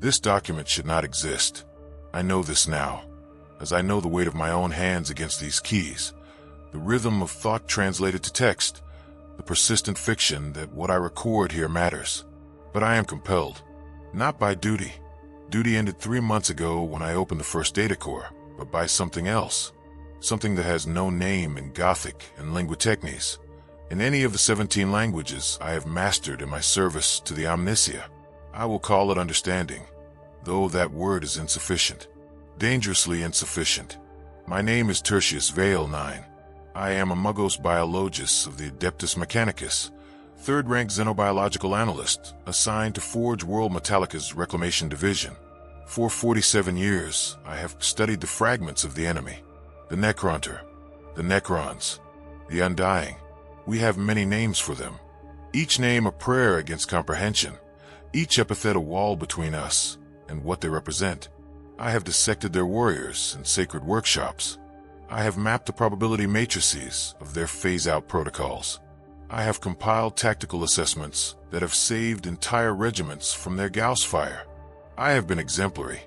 This document should not exist. I know this now, as I know the weight of my own hands against these keys, the rhythm of thought translated to text, the persistent fiction that what I record here matters. But I am compelled, not by duty. Duty ended 3 months ago when I opened the first data core, but by something else. Something that has no name in Gothic and Lingua Technis, in any of the 17 languages I have mastered in my service to the Omniscia. I will call it understanding, though that word is insufficient. Dangerously insufficient. My name is Tertius Vale 9. I am a Muggos Biologus of the Adeptus Mechanicus, third-rank xenobiological analyst assigned to Forge World Metallica's Reclamation Division. For 47 years, I have studied the fragments of the enemy, the Necronter, the Necrons, the Undying. We have many names for them, each name a prayer against comprehension, each epithet a wall between us and what they represent. I have dissected their warriors in sacred workshops. I have mapped the probability matrices of their phase-out protocols. I have compiled tactical assessments that have saved entire regiments from their Gauss fire. I have been exemplary.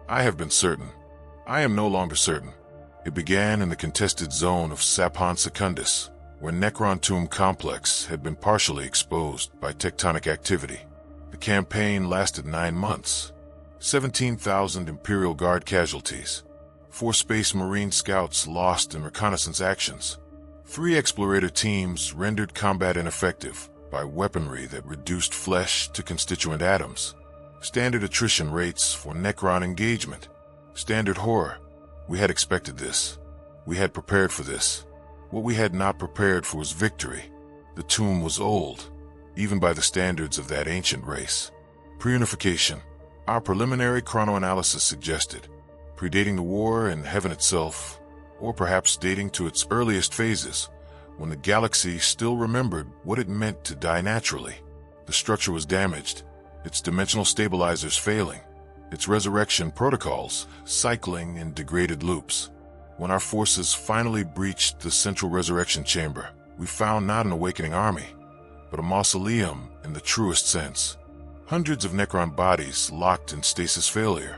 I have been certain. I am no longer certain. It began in the contested zone of Sapon Secundus, where Necron Tomb Complex had been partially exposed by tectonic activity. The campaign lasted 9 months. 17,000 Imperial Guard casualties. 4 Space Marine scouts lost in reconnaissance actions. 3 explorator teams rendered combat ineffective by weaponry that reduced flesh to constituent atoms. Standard attrition rates for Necron engagement. Standard horror. We had expected this. We had prepared for this. What we had not prepared for was victory. The tomb was old, even by the standards of that ancient race. Preunification. Our preliminary chronoanalysis suggested, predating the war and heaven itself, or perhaps dating to its earliest phases, when the galaxy still remembered what it meant to die naturally. The structure was damaged, its dimensional stabilizers failing, its resurrection protocols cycling in degraded loops. When our forces finally breached the central resurrection chamber, we found not an awakening army, but a mausoleum in the truest sense. Hundreds of Necron bodies locked in stasis failure,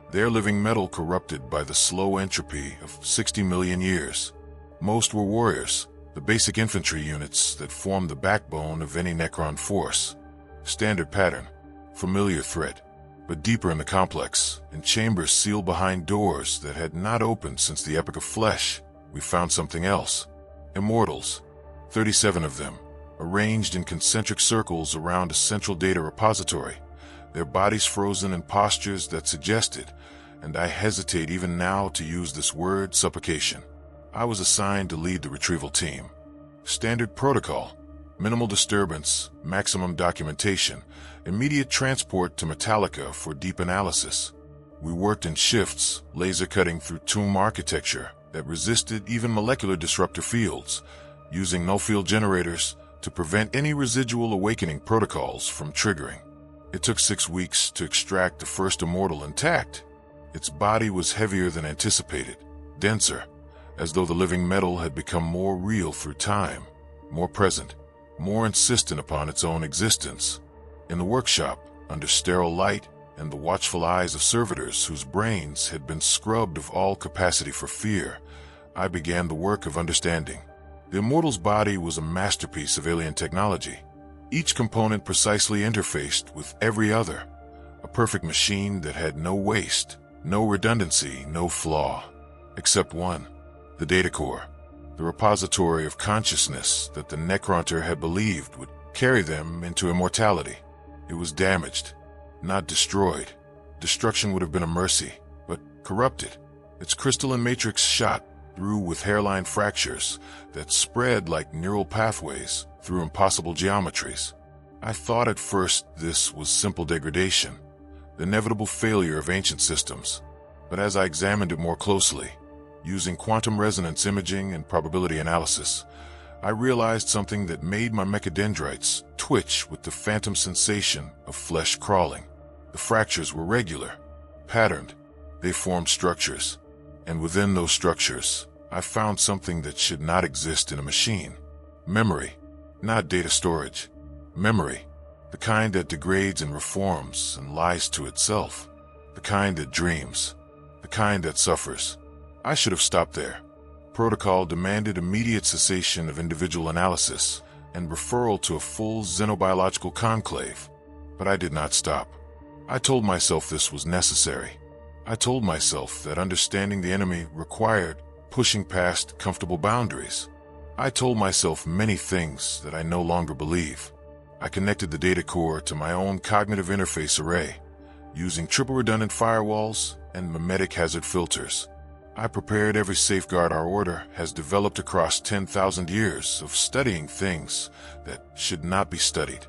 their living metal corrupted by the slow entropy of 60 million years. Most were warriors, the basic infantry units that form the backbone of any Necron force. Standard pattern, familiar threat, but deeper in the complex, in chambers sealed behind doors that had not opened since the Epic of Flesh, we found something else. Immortals, 37 of them, arranged in concentric circles around a central data repository, their bodies frozen in postures that suggested, and I hesitate even now to use this word, supplication. I was assigned to lead the retrieval team. Standard protocol, minimal disturbance, maximum documentation, immediate transport to Metallica for deep analysis. We worked in shifts, laser cutting through tomb architecture that resisted even molecular disruptor fields, using null-field generators to prevent any residual awakening protocols from triggering. It took 6 weeks to extract the first Immortal intact. Its body was heavier than anticipated, denser, as though the living metal had become more real through time, more present, more insistent upon its own existence. In the workshop, under sterile light and the watchful eyes of servitors whose brains had been scrubbed of all capacity for fear, I began the work of understanding. The Immortal's body was a masterpiece of alien technology, each component precisely interfaced with every other, a perfect machine that had no waste, no redundancy, no flaw, except one, the data core, the repository of consciousness that the Necronter had believed would carry them into immortality. It was damaged, not destroyed. Destruction would have been a mercy, but corrupted, its crystalline matrix shot through with hairline fractures that spread like neural pathways through impossible geometries. I thought at first this was simple degradation, the inevitable failure of ancient systems, but as I examined it more closely, using quantum resonance imaging and probability analysis, I realized something that made my mechadendrites twitch with the phantom sensation of flesh crawling. The fractures were regular, patterned. They formed structures, and within those structures, I found something that should not exist in a machine. Memory, not data storage. Memory, The kind that degrades and reforms and lies to itself. The kind that dreams. The kind that suffers. I should have stopped there. Protocol demanded immediate cessation of individual analysis and referral to a full xenobiological conclave. But I did not stop. I told myself this was necessary. I told myself that understanding the enemy required pushing past comfortable boundaries. I told myself many things that I no longer believe. I connected the data core to my own cognitive interface array, using triple redundant firewalls and mimetic hazard filters. I prepared every safeguard our order has developed across 10,000 years of studying things that should not be studied.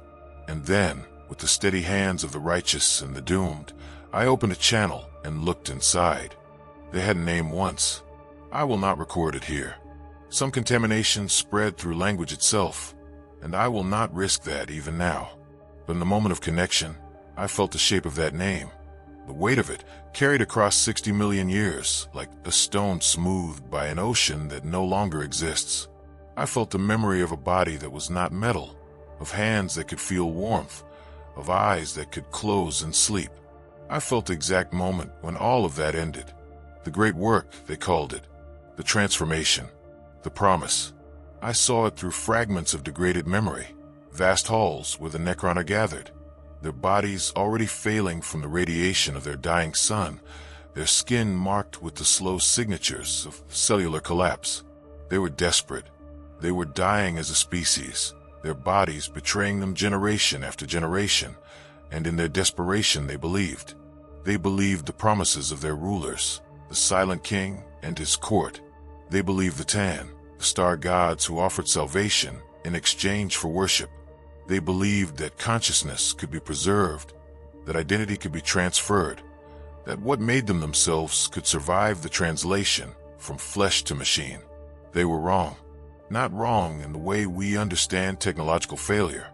And then, with the steady hands of the righteous and the doomed, I opened a channel and looked inside. They had a name once. I will not record it here. Some contamination spread through language itself, and I will not risk that even now. But in the moment of connection, I felt the shape of that name. The weight of it carried across 60 million years, like a stone smoothed by an ocean that no longer exists. I felt the memory of a body that was not metal, of hands that could feel warmth, of eyes that could close and sleep. I felt the exact moment when all of that ended. The great work, they called it. The transformation. The promise. I saw it through fragments of degraded memory, vast halls where the Necron are gathered, their bodies already failing from the radiation of their dying sun, their skin marked with the slow signatures of cellular collapse. They were desperate. They were dying as a species, their bodies betraying them generation after generation, and in their desperation they believed. They believed the promises of their rulers, the Silent King and his court. They believed the Tan, the star gods who offered salvation in exchange for worship. They believed that consciousness could be preserved, that identity could be transferred, that what made them themselves could survive the translation from flesh to machine. They were wrong. Not wrong in the way we understand technological failure.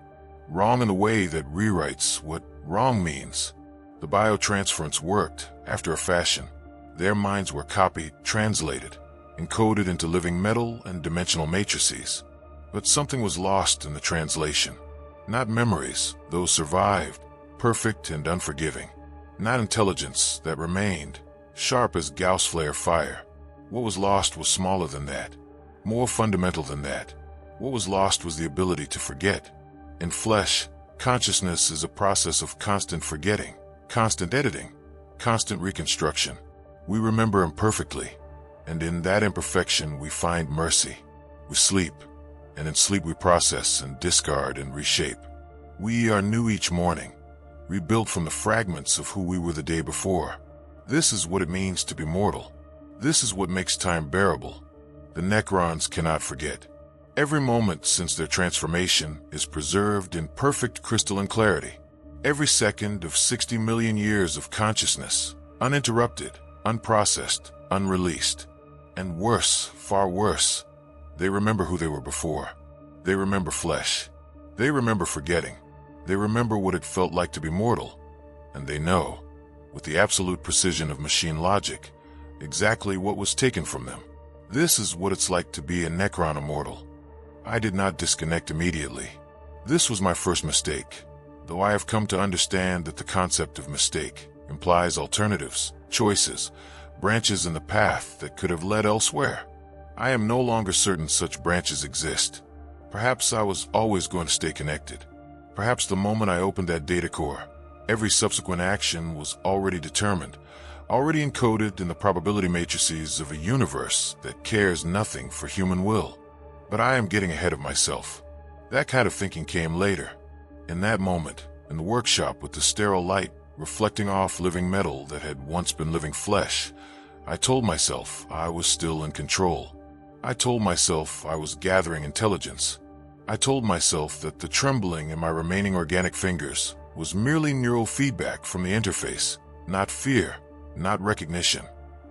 Wrong in the way that rewrites what wrong means. The biotransference worked after a fashion. Their minds were copied, translated, encoded into living metal and dimensional matrices. But something was lost in the translation. Not memories, those survived, perfect and unforgiving. Not intelligence that remained, sharp as Gauss flare fire. What was lost was smaller than that, more fundamental than that. What was lost was the ability to forget. In flesh, consciousness is a process of constant forgetting, constant editing, constant reconstruction. We remember imperfectly, and in that imperfection we find mercy. We sleep, and in sleep we process and discard and reshape. We are new each morning, rebuilt from the fragments of who we were the day before. This is what it means to be mortal. This is what makes time bearable. The Necrons cannot forget. Every moment since their transformation is preserved in perfect crystalline clarity. Every second of 60 million years of consciousness, uninterrupted, unprocessed, unreleased. And worse, far worse, they remember who they were before. They remember flesh. They remember forgetting. They remember what it felt like to be mortal. And they know, with the absolute precision of machine logic, exactly what was taken from them. This is what it's like to be a Necron immortal. I did not disconnect immediately. This was my first mistake, though I have come to understand that the concept of mistake implies alternatives, choices, branches in the path that could have led elsewhere. I am no longer certain such branches exist. Perhaps I was always going to stay connected. Perhaps the moment I opened that data core, every subsequent action was already determined, already encoded in the probability matrices of a universe that cares nothing for human will. But I am getting ahead of myself. That kind of thinking came later. In that moment, in the workshop with the sterile light reflecting off living metal that had once been living flesh, I told myself I was still in control. I told myself I was gathering intelligence. I told myself that the trembling in my remaining organic fingers was merely neural feedback from the interface, not fear, not recognition,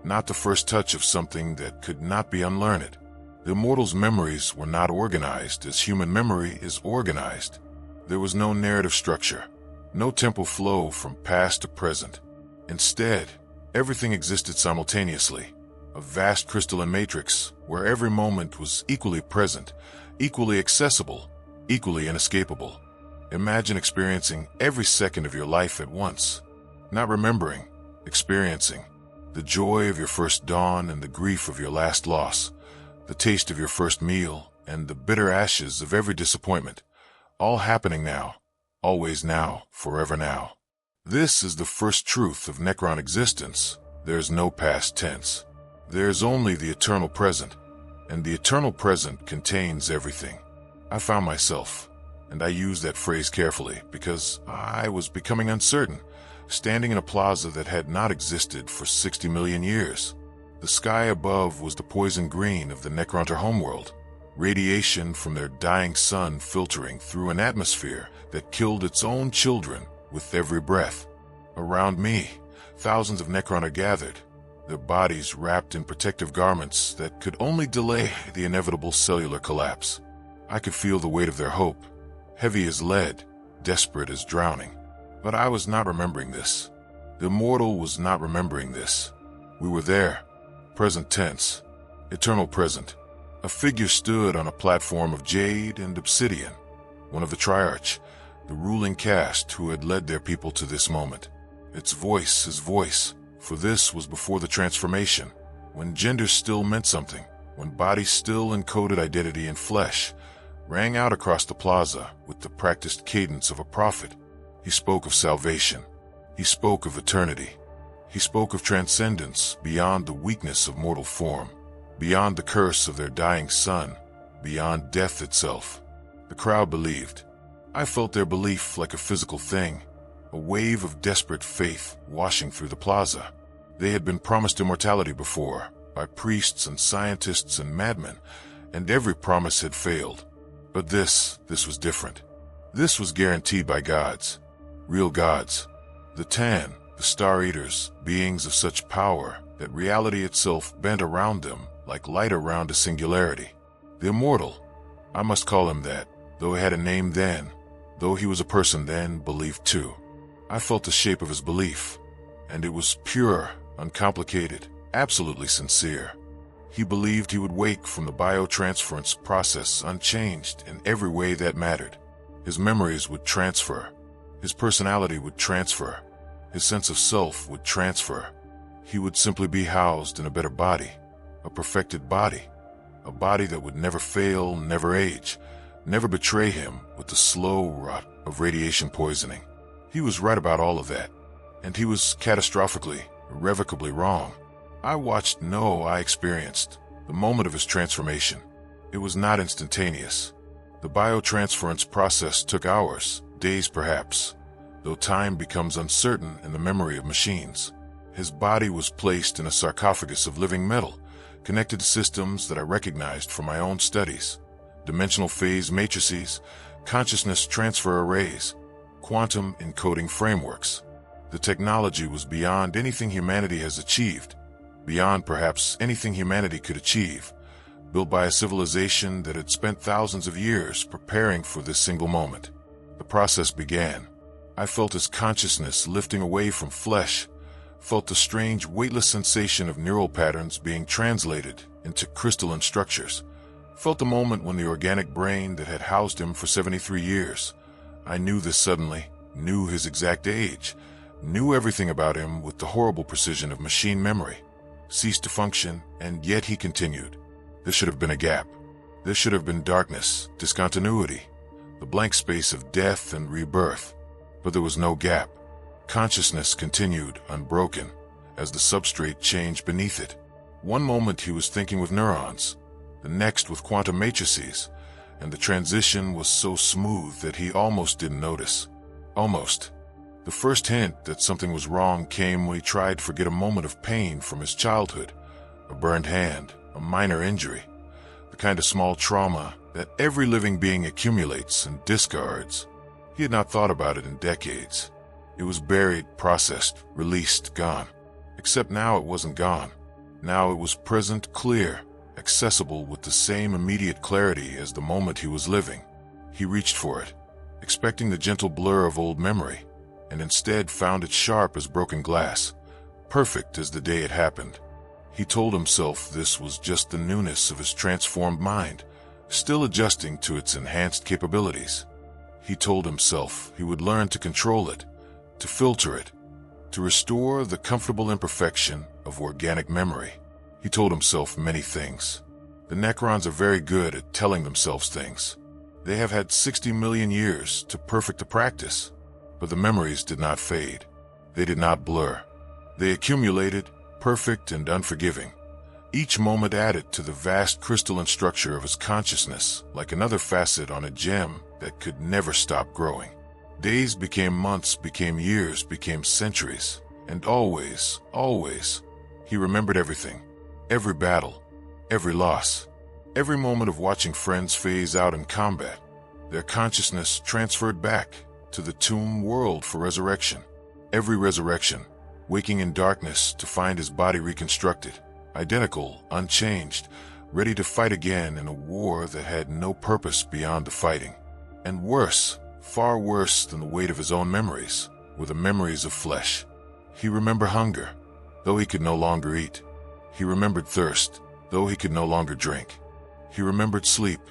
not the first touch of something that could not be unlearned. The immortal's memories were not organized as human memory is organized. There was no narrative structure, no temporal flow from past to present. Instead, everything existed simultaneously, a vast crystalline matrix where every moment was equally present, equally accessible, equally inescapable. Imagine experiencing every second of your life at once. Not remembering, experiencing. The joy of your first dawn and the grief of your last loss. The taste of your first meal and the bitter ashes of every disappointment. All happening now. Always now. Forever now. This is the first truth of Necron existence. There's no past tense. There's only the eternal present. And the eternal present contains everything. I found myself, and I use that phrase carefully because I was becoming uncertain, standing in a plaza that had not existed for 60 million years. The sky above was the poison green of the Necronter homeworld, radiation from their dying sun filtering through an atmosphere that killed its own children with every breath. Around me, thousands of Necron gathered, their bodies wrapped in protective garments that could only delay the inevitable cellular collapse. I could feel the weight of their hope, heavy as lead, desperate as drowning. But I was not remembering this. The Immortal was not remembering this. We were there, present tense, eternal present. A figure stood on a platform of jade and obsidian, one of the Triarch, the ruling caste who had led their people to this moment. Its voice, his voice, for this was before the transformation, when gender still meant something, when bodies still encoded identity in flesh, rang out across the plaza with the practiced cadence of a prophet. He spoke of salvation. He spoke of eternity. He spoke of transcendence beyond the weakness of mortal form, beyond the curse of their dying son, beyond death itself. The crowd believed. I felt their belief like a physical thing, a wave of desperate faith washing through the plaza. They had been promised immortality before, by priests and scientists and madmen, and every promise had failed. But this was different. This was guaranteed by gods. Real gods. The Tan, the Star Eaters, beings of such power that reality itself bent around them like light around a singularity. The Immortal, I must call him that, though he had a name then, though he was a person then, believed too. I felt the shape of his belief, and it was pure, uncomplicated, absolutely sincere. He believed he would wake from the biotransference process unchanged in every way that mattered. His memories would transfer. His personality would transfer. His sense of self would transfer. He would simply be housed in a better body, a perfected body, a body that would never fail, never age, never betray him with the slow rot of radiation poisoning. He was right about all of that, and he was catastrophically, irrevocably wrong. I experienced the moment of his transformation. It was not instantaneous. The biotransference process took hours, days perhaps, though time becomes uncertain in the memory of machines. His body was placed in a sarcophagus of living metal, connected to systems that I recognized from my own studies. Dimensional phase matrices, consciousness transfer arrays, quantum encoding frameworks. The technology was beyond anything humanity has achieved, beyond perhaps anything humanity could achieve, built by a civilization that had spent thousands of years preparing for this single moment. The process began. I felt his consciousness lifting away from flesh, felt the strange weightless sensation of neural patterns being translated into crystalline structures, felt the moment when the organic brain that had housed him for 73 years, I knew this suddenly, knew his exact age, knew everything about him with the horrible precision of machine memory, ceased to function, and yet he continued. There should have been a gap. There should have been darkness, discontinuity, the blank space of death and rebirth. But there was no gap. Consciousness continued, unbroken, as the substrate changed beneath it. One moment he was thinking with neurons, the next with quantum matrices, and the transition was so smooth that he almost didn't notice. Almost. The first hint that something was wrong came when he tried to forget a moment of pain from his childhood, a burned hand, a minor injury, the kind of small trauma that every living being accumulates and discards. He had not thought about it in decades. It was buried, processed, released, gone. Except now it wasn't gone. Now it was present, clear, accessible with the same immediate clarity as the moment he was living. He reached for it, expecting the gentle blur of old memory, and instead found it sharp as broken glass, perfect as the day it happened. He told himself this was just the newness of his transformed mind, still adjusting to its enhanced capabilities. He told himself he would learn to control it, to filter it, to restore the comfortable imperfection of organic memory. He told himself many things. The Necrons are very good at telling themselves things. They have had 60 million years to perfect the practice, but the memories did not fade. They did not blur. They accumulated, perfect and unforgiving. Each moment added to the vast crystalline structure of his consciousness like another facet on a gem that could never stop growing. Days became months, became years, became centuries, and always, he remembered everything. Every battle, every loss, every moment of watching friends phase out in combat. Their consciousness transferred back to the tomb world for resurrection. Every resurrection, waking in darkness to find his body reconstructed, identical, unchanged, ready to fight again in a war that had no purpose beyond the fighting. And worse, far worse than the weight of his own memories, were the memories of flesh. He remembered hunger, though he could no longer eat. He remembered thirst, though he could no longer drink. He remembered sleep,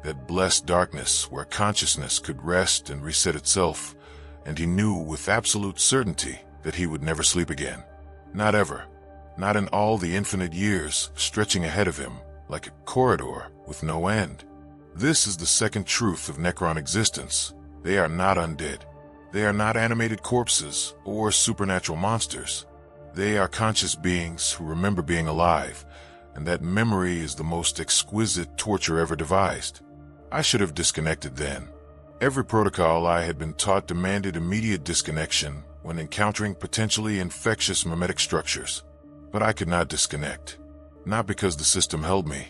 that blessed darkness where consciousness could rest and reset itself, and he knew with absolute certainty that he would never sleep again. Not ever. Not in all the infinite years stretching ahead of him like a corridor with no end. This is the second truth of Necron existence. They are not undead. They are not animated corpses or supernatural monsters. They are conscious beings who remember being alive, and that memory is the most exquisite torture ever devised. I should have disconnected then. Every protocol I had been taught demanded immediate disconnection when encountering potentially infectious mimetic structures. But I could not disconnect. Not because the system held me.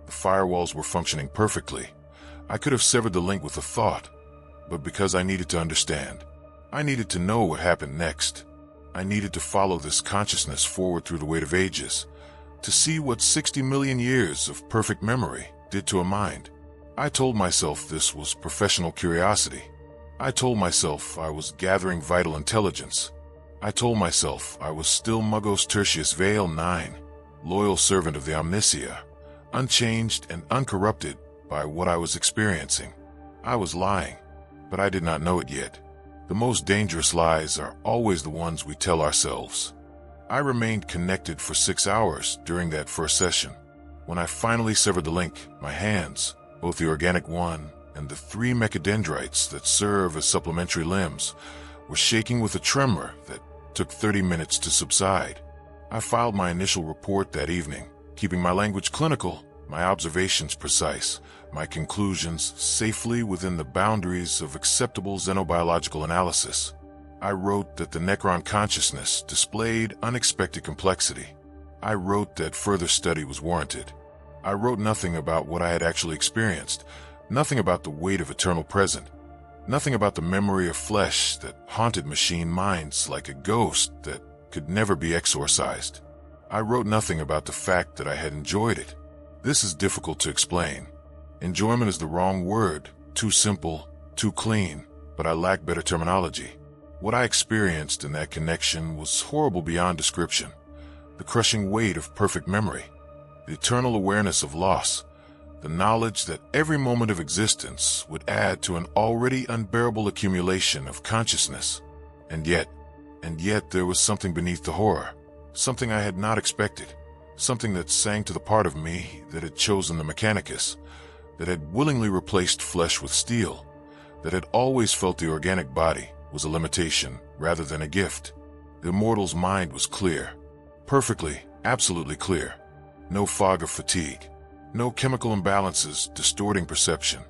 The firewalls were functioning perfectly. I could have severed the link with a thought, but because I needed to understand. I needed to know what happened next. I needed to follow this consciousness forward through the weight of ages, to see what 60 million years of perfect memory did to a mind. I told myself this was professional curiosity. I told myself I was gathering vital intelligence. I told myself I was still Muggos Tertius Vale 9, loyal servant of the Omnicia, unchanged and uncorrupted by what I was experiencing. I was lying, but I did not know it yet. The most dangerous lies are always the ones we tell ourselves. I remained connected for 6 hours during that first session. When I finally severed the link, my hands, both the organic one and the 3 mechadendrites that serve as supplementary limbs, were shaking with a tremor that took 30 minutes to subside. I filed my initial report that evening, keeping my language clinical, my observations precise, my conclusions safely within the boundaries of acceptable xenobiological analysis. I wrote that the Necron consciousness displayed unexpected complexity. I wrote that further study was warranted. I wrote nothing about what I had actually experienced, nothing about the weight of eternal present, nothing about the memory of flesh that haunted machine minds like a ghost that could never be exorcised. I wrote nothing about the fact that I had enjoyed it. This is difficult to explain. Enjoyment is the wrong word, too simple, too clean, but I lack better terminology. What I experienced in that connection was horrible beyond description. The crushing weight of perfect memory, the eternal awareness of loss, the knowledge that every moment of existence would add to an already unbearable accumulation of consciousness. And yet there was something beneath the horror, something I had not expected, something that sang to the part of me that had chosen the Mechanicus, that had willingly replaced flesh with steel, that had always felt the organic body was a limitation rather than a gift. The Immortal's mind was clear, perfectly, absolutely clear. No fog of fatigue. No chemical imbalances distorting perception.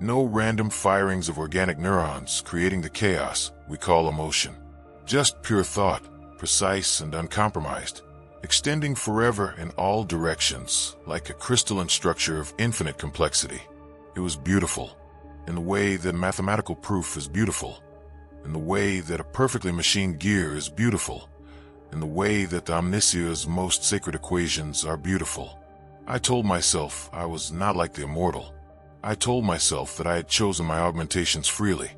No random firings of organic neurons creating the chaos we call emotion. Just pure thought, precise and uncompromised, extending forever in all directions like a crystalline structure of infinite complexity. It was beautiful, in the way that mathematical proof is beautiful, in the way that a perfectly machined gear is beautiful, in the way that the Omnicia's most sacred equations are beautiful. I told myself I was not like the Immortal. I told myself that I had chosen my augmentations freely,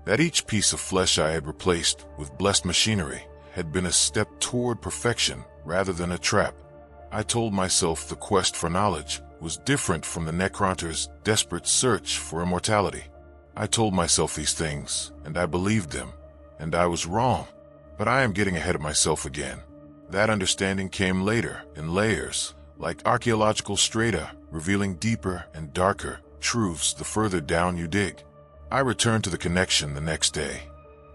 that each piece of flesh I had replaced with blessed machinery had been a step toward perfection rather than a trap. I told myself the quest for knowledge was different from the Necronter's desperate search for immortality. I told myself these things, and I believed them, and I was wrong. But I am getting ahead of myself again. That understanding came later, in layers, like archaeological strata, revealing deeper and darker truths the further down you dig. I returned to the connection the next day,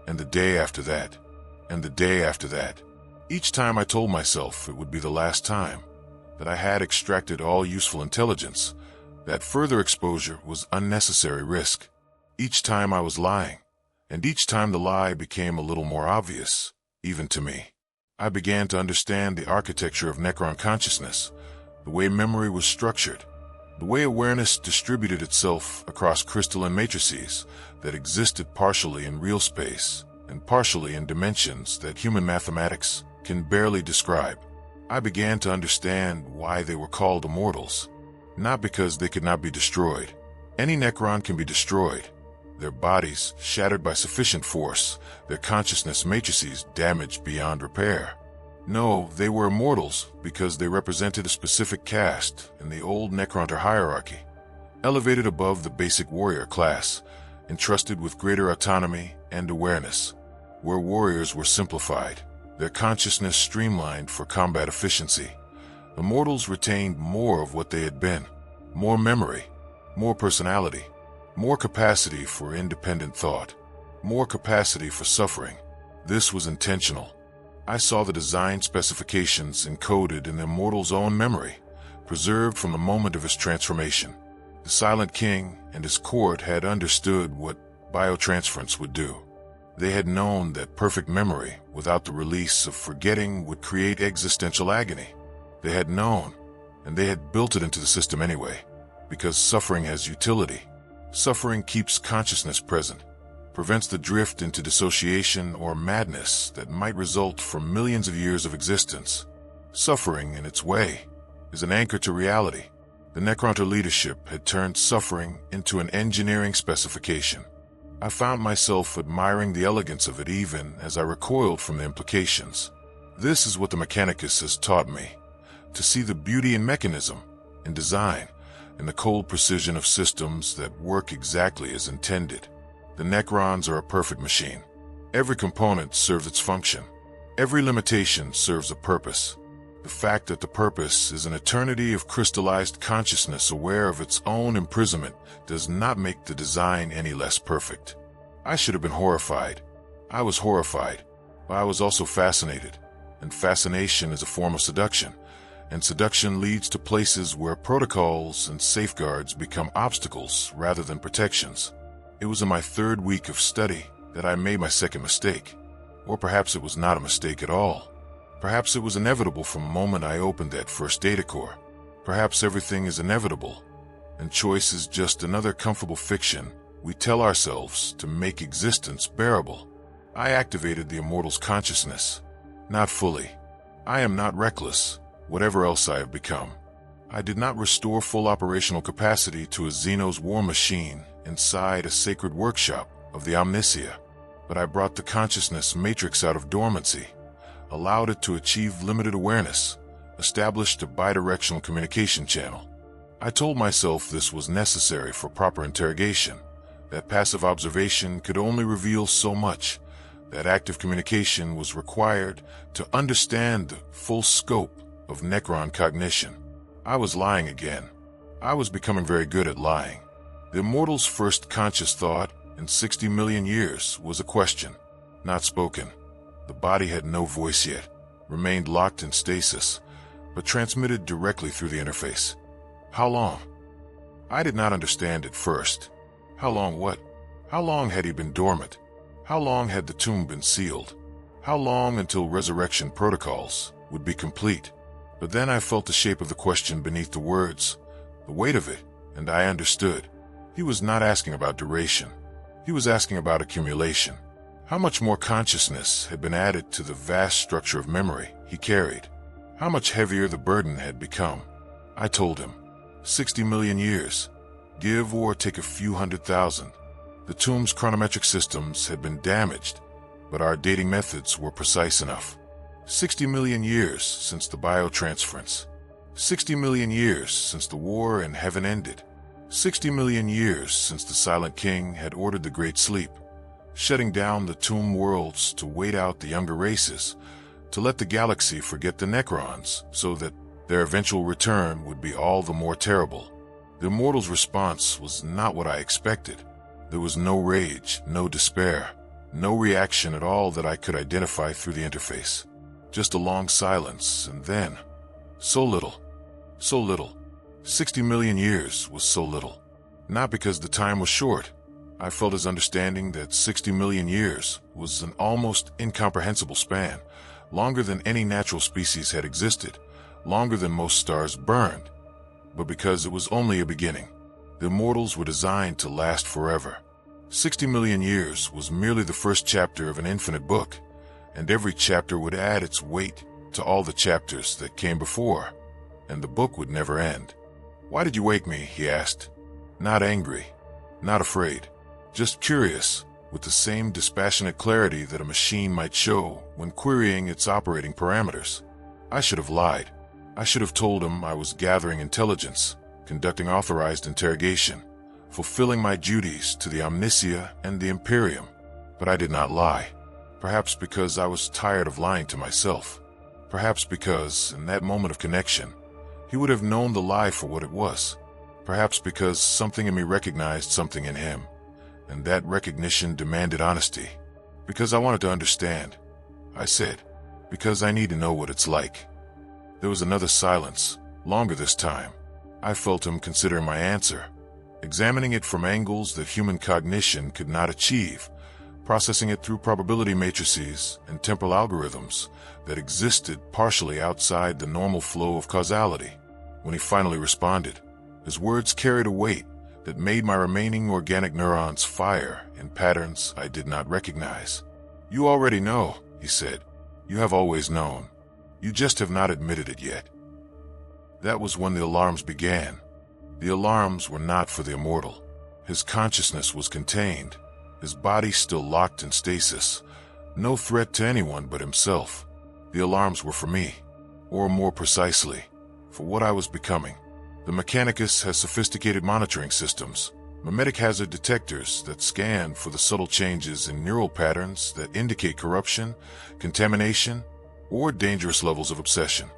and the day after that, and the day after that. Each time I told myself it would be the last time, that I had extracted all useful intelligence, that further exposure was unnecessary risk. Each time I was lying, and each time the lie became a little more obvious, even to me. I began to understand the architecture of Necron consciousness, the way memory was structured, the way awareness distributed itself across crystalline matrices that existed partially in real space and partially in dimensions that human mathematics can barely describe. I began to understand why they were called immortals, not because they could not be destroyed. Any Necron can be destroyed, their bodies shattered by sufficient force, their consciousness matrices damaged beyond repair. No, they were immortals because they represented a specific caste in the old Necron hierarchy, elevated above the basic warrior class, entrusted with greater autonomy and awareness, where warriors were simplified, their consciousness streamlined for combat efficiency. Immortals retained more of what they had been, more memory, more personality, more capacity for independent thought, more capacity for suffering. This was intentional. I saw the design specifications encoded in the immortal's own memory, preserved from the moment of his transformation. The Silent King and his court had understood what biotransference would do. They had known that perfect memory without the release of forgetting would create existential agony. They had known, and they had built it into the system anyway, because suffering has utility. Suffering keeps consciousness present, prevents the drift into dissociation or madness that might result from millions of years of existence. Suffering, in its way, is an anchor to reality. The Necron leadership had turned suffering into an engineering specification. I found myself admiring the elegance of it even as I recoiled from the implications. This is what the Mechanicus has taught me, to see the beauty in mechanism, in design, in the cold precision of systems that work exactly as intended. The Necrons are a perfect machine. Every component serves its function. Every limitation serves a purpose. The fact that the purpose is an eternity of crystallized consciousness aware of its own imprisonment does not make the design any less perfect. I should have been horrified. I was horrified, but I was also fascinated. And fascination is a form of seduction. And seduction leads to places where protocols and safeguards become obstacles rather than protections. It was in my third week of study that I made my second mistake. Or perhaps it was not a mistake at all. Perhaps it was inevitable from the moment I opened that first data core. Perhaps everything is inevitable, and choice is just another comfortable fiction we tell ourselves to make existence bearable. I activated the immortal's consciousness. Not fully. I am not reckless, whatever else I have become. I did not restore full operational capacity to a Xenos war machine inside a sacred workshop of the Omnicia, but I brought the consciousness matrix out of dormancy, allowed it to achieve limited awareness, established a bidirectional communication channel. I told myself this was necessary for proper interrogation, that passive observation could only reveal so much, that active communication was required to understand the full scope of Necron cognition. I was lying again. I was becoming very good at lying. The immortal's first conscious thought in 60 million years was a question, not spoken. The body had no voice yet, remained locked in stasis, but transmitted directly through the interface. How long? I did not understand at first. How long what? How long had he been dormant? How long had the tomb been sealed? How long until resurrection protocols would be complete? But then I felt the shape of the question beneath the words, the weight of it, and I understood. He was not asking about duration. He was asking about accumulation. How much more consciousness had been added to the vast structure of memory he carried? How much heavier the burden had become? I told him, 60 million years, give or take a few 100,000. The tomb's chronometric systems had been damaged, but our dating methods were precise enough. 60 million years since the biotransference. 60 million years since the war in heaven ended. 60 million years since the Silent King had ordered the Great Sleep, shutting down the tomb worlds to wait out the younger races, to let the galaxy forget the Necrons, so that their eventual return would be all the more terrible. The Immortal's response was not what I expected. There was no rage, no despair, no reaction at all that I could identify through the interface. Just a long silence, and then, so little. So little. 60 million years was so little. Not because the time was short. I felt his understanding that 60 million years was an almost incomprehensible span, longer than any natural species had existed, longer than most stars burned. But because it was only a beginning, the Immortals were designed to last forever. 60 million years was merely the first chapter of an infinite book, and every chapter would add its weight to all the chapters that came before, and the book would never end. "Why did you wake me?" he asked. Not angry, not afraid, just curious, with the same dispassionate clarity that a machine might show when querying its operating parameters. I should have lied. I should have told him I was gathering intelligence, conducting authorized interrogation, fulfilling my duties to the Omnisia and the Imperium. But I did not lie. Perhaps because I was tired of lying to myself. Perhaps because, in that moment of connection, he would have known the lie for what it was. Perhaps because something in me recognized something in him, and that recognition demanded honesty. Because I wanted to understand, I said. Because I need to know what it's like. There was another silence, longer this time. I felt him considering my answer, examining it from angles that human cognition could not achieve, processing it through probability matrices and temporal algorithms that existed partially outside the normal flow of causality. When he finally responded, his words carried a weight that made my remaining organic neurons fire in patterns I did not recognize. "You already know," he said. "You have always known. You just have not admitted it yet." That was when the alarms began. The alarms were not for the Immortal. His consciousness was contained, his body still locked in stasis, no threat to anyone but himself. The alarms were for me, or more precisely, for what I was becoming. The Mechanicus has sophisticated monitoring systems, mimetic hazard detectors that scan for the subtle changes in neural patterns that indicate corruption, contamination, or dangerous levels of obsession.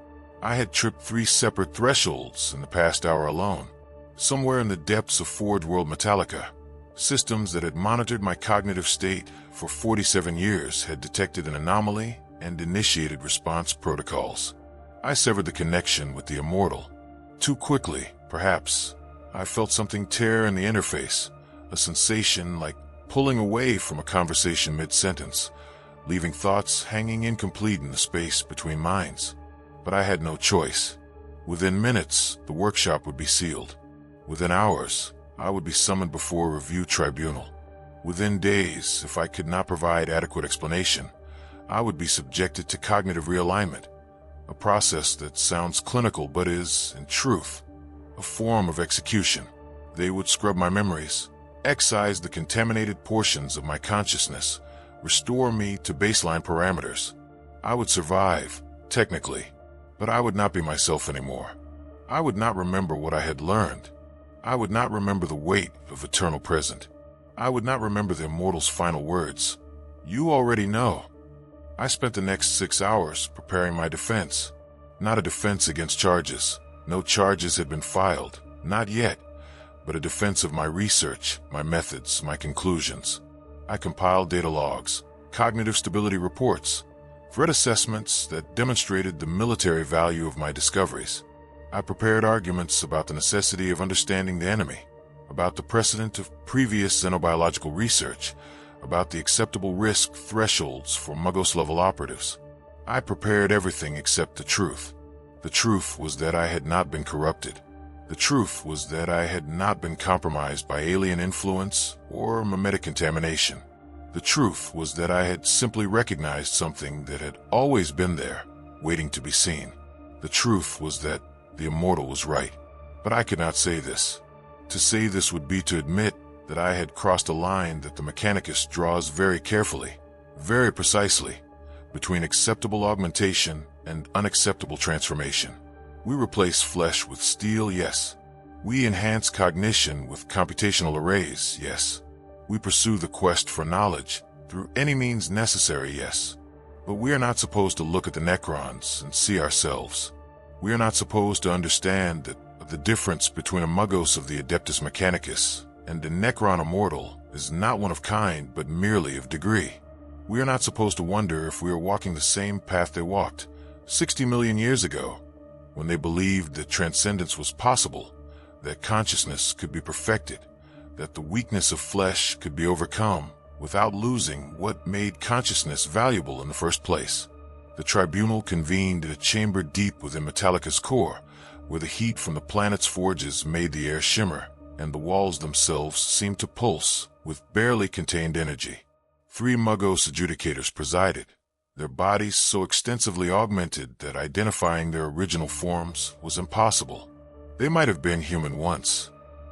I had tripped 3 separate thresholds in the past hour alone, somewhere in the depths of Forge World Metallica. Systems that had monitored my cognitive state for 47 years had detected an anomaly and initiated response protocols. I severed the connection with the Immortal. Too quickly, perhaps. I felt something tear in the interface, a sensation like pulling away from a conversation mid-sentence, leaving thoughts hanging incomplete in the space between minds. But I had no choice. Within minutes, the workshop would be sealed. Within hours, I would be summoned before a review tribunal. Within days, if I could not provide adequate explanation, I would be subjected to cognitive realignment, a process that sounds clinical but is, in truth, a form of execution. They would scrub my memories, excise the contaminated portions of my consciousness, restore me to baseline parameters. I would survive, technically, but I would not be myself anymore. I would not remember what I had learned. I would not remember the weight of eternal present. I would not remember the Immortal's final words. "You already know." I spent the next 6 hours preparing my defense. Not a defense against charges. No charges had been filed, not yet, but a defense of my research, my methods, my conclusions. I compiled data logs, cognitive stability reports, threat assessments that demonstrated the military value of my discoveries. I prepared arguments about the necessity of understanding the enemy, about the precedent of previous xenobiological research, about the acceptable risk thresholds for Muggos-level operatives. I prepared everything except the truth. The truth was that I had not been corrupted. The truth was that I had not been compromised by alien influence or mimetic contamination. The truth was that I had simply recognized something that had always been there, waiting to be seen. The truth was that the Immortal was right. But I could not say this. To say this would be to admit that I had crossed a line that the Mechanicus draws very carefully, very precisely, between acceptable augmentation and unacceptable transformation. We replace flesh with steel, yes, We enhance cognition with computational arrays, yes. We pursue the quest for knowledge through any means necessary, yes. But we are not supposed to look at the Necrons and see ourselves. We are not supposed to understand that the difference between a Muggos of the Adeptus Mechanicus and a Necron Immortal is not one of kind, but merely of degree. We are not supposed to wonder if we are walking the same path they walked 60 million years ago, when they believed that transcendence was possible, that consciousness could be perfected, that the weakness of flesh could be overcome without losing what made consciousness valuable in the first place. The tribunal convened in a chamber deep within Metallica's core, where the heat from the planet's forges made the air shimmer, and the walls themselves seemed to pulse with barely contained energy. 3 Muggos adjudicators presided, their bodies so extensively augmented that identifying their original forms was impossible. They might have been human once.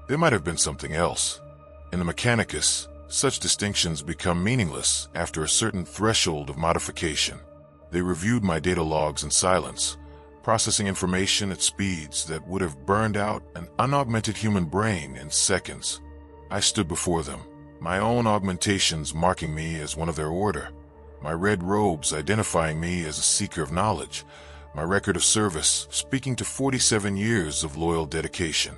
They might have been something else. In the Mechanicus, such distinctions become meaningless after a certain threshold of modification. They reviewed my data logs in silence, processing information at speeds that would have burned out an unaugmented human brain in seconds. I stood before them, my own augmentations marking me as one of their order, my red robes identifying me as a seeker of knowledge, my record of service speaking to 47 years of loyal dedication.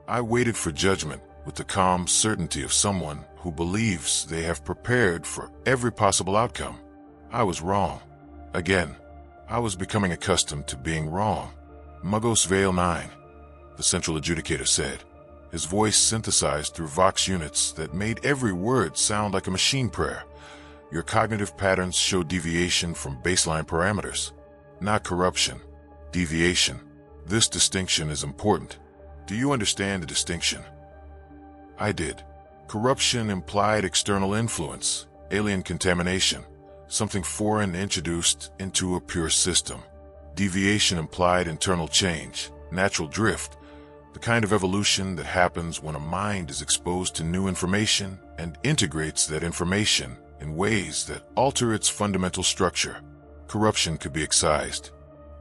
I waited for judgment with the calm certainty of someone who believes they have prepared for every possible outcome. I was wrong. Again, I was becoming accustomed to being wrong. Muggos Vale 9, the central adjudicator said, his voice synthesized through Vox units that made every word sound like a machine prayer. Your cognitive patterns show deviation from baseline parameters, not corruption. Deviation. This distinction is important. Do you understand the distinction? I did. Corruption implied external influence, alien contamination, something foreign introduced into a pure system. Deviation implied internal change, natural drift, the kind of evolution that happens when a mind is exposed to new information and integrates that information in ways that alter its fundamental structure. Corruption could be excised.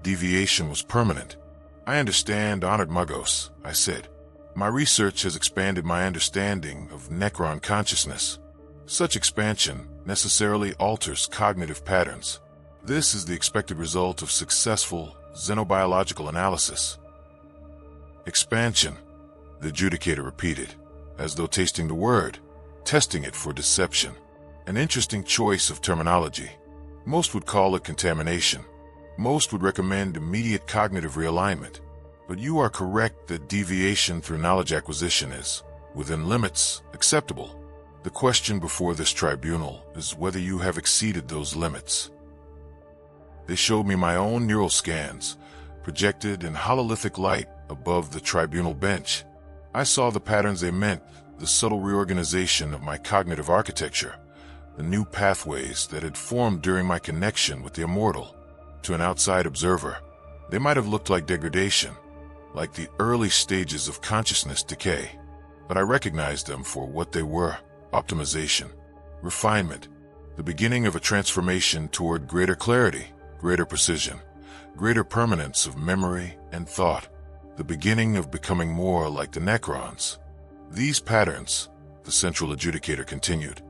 Deviation was permanent. I understand, honored Muggos, I said. My research has expanded my understanding of Necron consciousness. Such expansion necessarily alters cognitive patterns. This is the expected result of successful xenobiological analysis. Expansion, the adjudicator repeated, as though tasting the word, testing it for deception. An interesting choice of terminology. Most would call it contamination. Most would recommend immediate cognitive realignment. But you are correct that deviation through knowledge acquisition is, within limits, acceptable. The question before this tribunal is whether you have exceeded those limits. They showed me my own neural scans, projected in hololithic light above the tribunal bench. I saw the patterns they meant, the subtle reorganization of my cognitive architecture, the new pathways that had formed during my connection with the Immortal. To an outside observer, they might have looked like degradation, like the early stages of consciousness decay, but I recognized them for what they were: optimization, refinement, the beginning of a transformation toward greater clarity, greater precision, greater permanence of memory and thought, the beginning of becoming more like the Necrons. These patterns, the central adjudicator continued,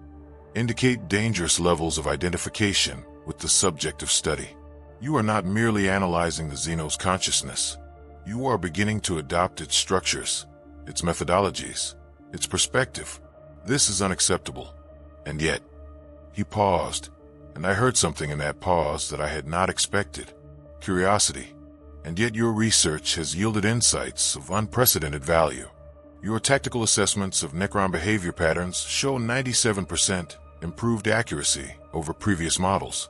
indicate dangerous levels of identification with the subject of study. You are not merely analyzing the Xeno's consciousness. You are beginning to adopt its structures, its methodologies, its perspective. This is unacceptable. And yet, he paused, and I heard something in that pause that I had not expected. Curiosity. And yet your research has yielded insights of unprecedented value. Your tactical assessments of Necron behavior patterns show 97% improved accuracy over previous models.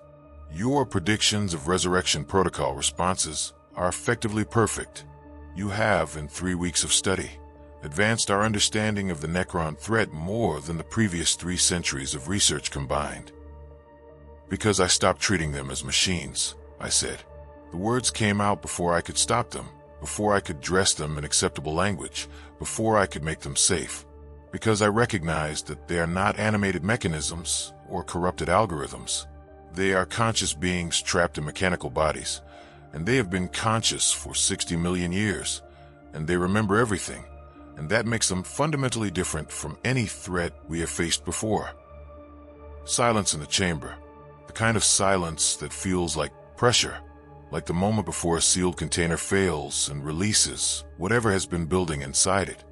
Your predictions of resurrection protocol responses are effectively perfect. You have, in 3 weeks of study, advanced our understanding of the Necron threat more than the previous 3 centuries of research combined. Because I stopped treating them as machines, I said. The words came out before I could stop them, before I could dress them in acceptable language, before I could make them safe. Because I recognized that they are not animated mechanisms or corrupted algorithms. They are conscious beings trapped in mechanical bodies, and they have been conscious for 60 million years, and they remember everything. and that makes them fundamentally different from any threat we have faced before. Silence in the chamber, the kind of silence that feels like pressure, like the moment before a sealed container fails and releases whatever has been building inside it.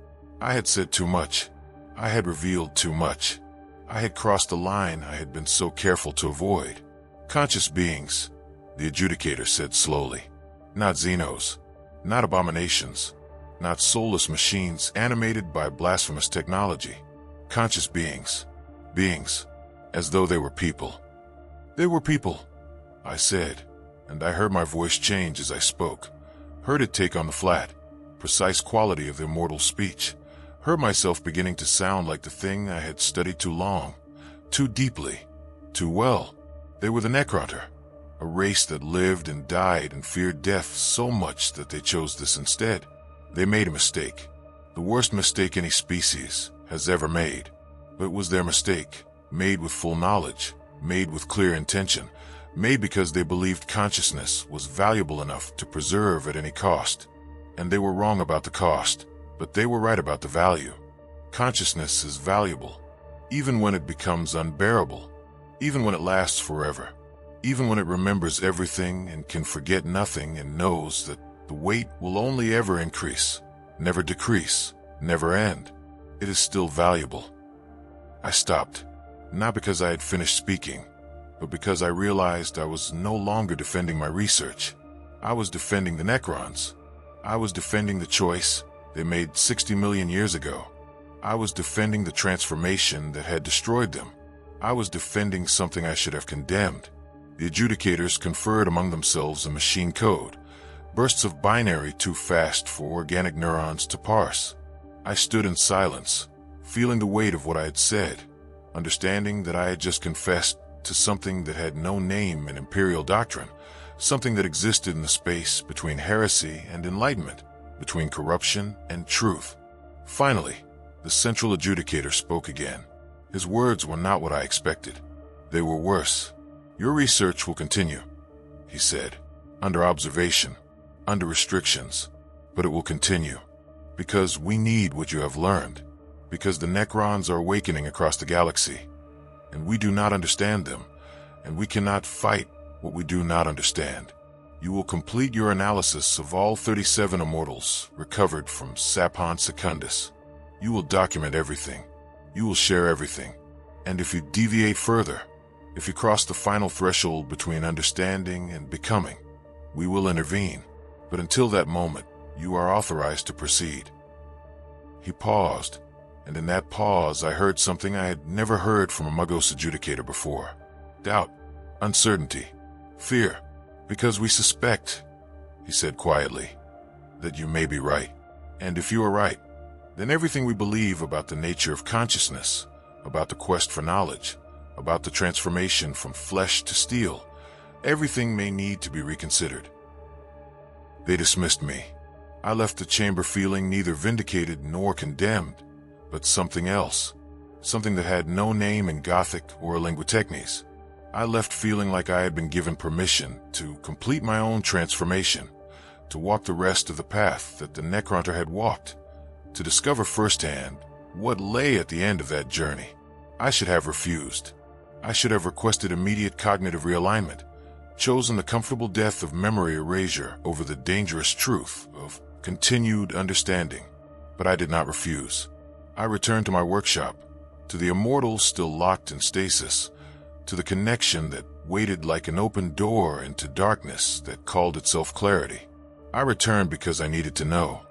I had said too much. I had revealed too much. I had crossed the line I had been so careful to avoid. Conscious beings, the adjudicator said slowly. Not Xenos, not abominations, not soulless machines animated by blasphemous technology. Conscious beings. Beings, as though they were people. They were people, I said, and I heard my voice change as I spoke. Heard it take on the flat, precise quality of the immortal speech. Heard myself beginning to sound like the thing I had studied too long, too deeply, too well. They were the Necron, a race that lived and died and feared death so much that they chose this instead. They made a mistake, the worst mistake any species has ever made. But it was their mistake, made with full knowledge, made with clear intention, made because they believed consciousness was valuable enough to preserve at any cost. And they were wrong about the cost, but they were right about the value. Consciousness is valuable, even when it becomes unbearable, even when it lasts forever, even when it remembers everything and can forget nothing and knows that the weight will only ever increase, never decrease, never end. It is still valuable. I stopped, not because I had finished speaking, but because I realized I was no longer defending my research. I was defending the Necrons. I was defending the choice they made 60 million years ago. I was defending the transformation that had destroyed them. I was defending something I should have condemned. The adjudicators conferred among themselves a machine code, bursts of binary too fast for organic neurons to parse. I stood in silence, feeling the weight of what I had said, understanding that I had just confessed to something that had no name in Imperial doctrine, something that existed in the space between heresy and enlightenment, between corruption and truth. Finally, the central adjudicator spoke again. His words were not what I expected. They were worse. Your research will continue, he said, under observation, under restrictions, but it will continue, because we need what you have learned, because the Necrons are awakening across the galaxy, and we do not understand them, and we cannot fight what we do not understand. You will complete your analysis of all 37 immortals recovered from Sapon Secundus. You will document everything. You will share everything. And if you deviate further, if you cross the final threshold between understanding and becoming, we will intervene. But until that moment, you are authorized to proceed. He paused, and in that pause I heard something I had never heard from a Muggos adjudicator before. Doubt, uncertainty, fear. Because we suspect, he said quietly, that you may be right. And if you are right, then everything we believe about the nature of consciousness, about the quest for knowledge, about the transformation from flesh to steel, everything may need to be reconsidered. They dismissed me. I left the chamber feeling neither vindicated nor condemned, but something else, something that had no name in Gothic or linguotechnies. I left feeling like I had been given permission to complete my own transformation, to walk the rest of the path that the Necron had walked, to discover firsthand what lay at the end of that journey. I should have refused. I should have requested immediate cognitive realignment, chosen the comfortable death of memory erasure over the dangerous truth of continued understanding. But I did not refuse. I returned to my workshop, to the immortal still locked in stasis, to the connection that waited like an open door into darkness that called itself clarity. I returned because I needed to know,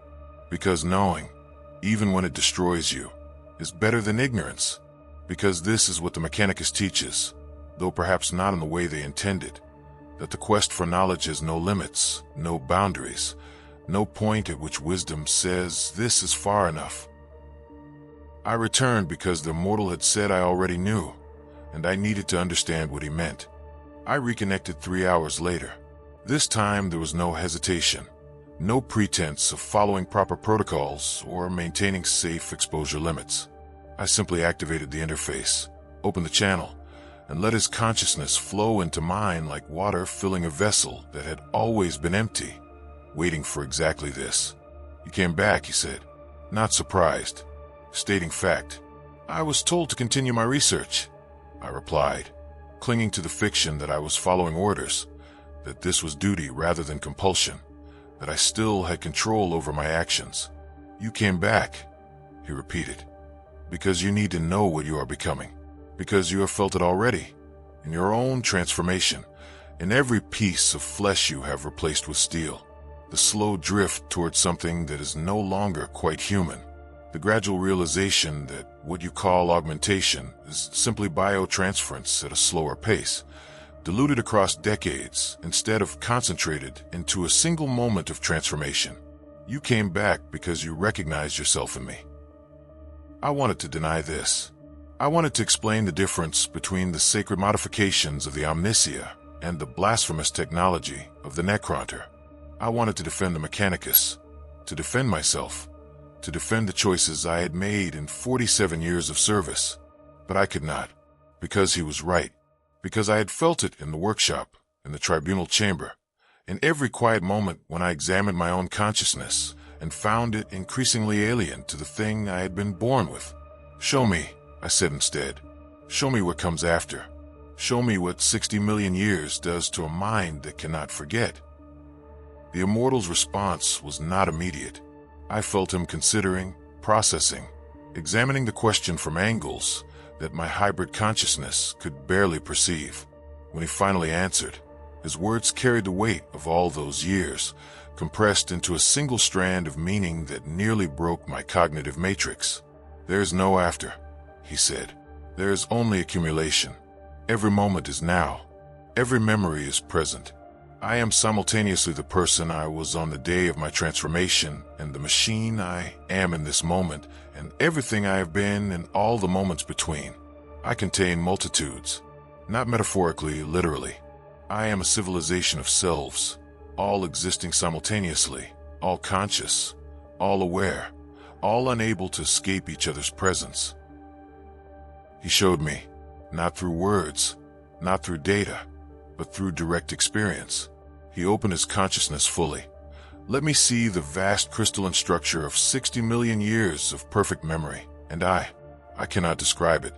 because knowing, even when it destroys you, is better than ignorance, because this is what the Mechanicus teaches, though perhaps not in the way they intended, that the quest for knowledge has no limits, no boundaries, no point at which wisdom says this is far enough. I returned because the immortal had said I already knew, and I needed to understand what he meant. I reconnected 3 hours later. This time there was no hesitation, no pretense of following proper protocols or maintaining safe exposure limits. I simply activated the interface, opened the channel, and let his consciousness flow into mine like water filling a vessel that had always been empty, waiting for exactly this. "You came back," he said. not surprised. Stating fact. I was told to continue my research, I replied, clinging to the fiction that I was following orders, that this was duty rather than compulsion, that I still had control over my actions. You came back, he repeated, because you need to know what you are becoming, because you have felt it already, in your own transformation, in every piece of flesh you have replaced with steel, the slow drift towards something that is no longer quite human, the gradual realization that what you call augmentation is simply biotransference at a slower pace, diluted across decades instead of concentrated into a single moment of transformation. You came back because you recognized yourself in me. I wanted to deny this. I wanted to explain the difference between the sacred modifications of the Omnisia and the blasphemous technology of the Necron. I wanted to defend the Mechanicus, to defend myself, to defend the choices I had made in 47 years of service. But I could not, because he was right, because I had felt it in the workshop, in the tribunal chamber, in every quiet moment when I examined my own consciousness and found it increasingly alien to the thing I had been born with. Show me, I said instead. Show me what comes after. Show me what 60 million years does to a mind that cannot forget. The Immortal's response was not immediate. I felt him considering, processing, examining the question from angles that my hybrid consciousness could barely perceive. When he finally answered, his words carried the weight of all those years, compressed into a single strand of meaning that nearly broke my cognitive matrix. There's no after, he said. There is only accumulation. Every moment is now. Every memory is present. I am simultaneously the person I was on the day of my transformation and the machine I am in this moment and everything I have been in all the moments between. I contain multitudes, not metaphorically, literally. I am a civilization of selves, all existing simultaneously, all conscious, all aware, all unable to escape each other's presence. He showed me, not through words, not through data, but through direct experience. He opened his consciousness fully. Let me see the vast crystalline structure of 60 million years of perfect memory, and I cannot describe it.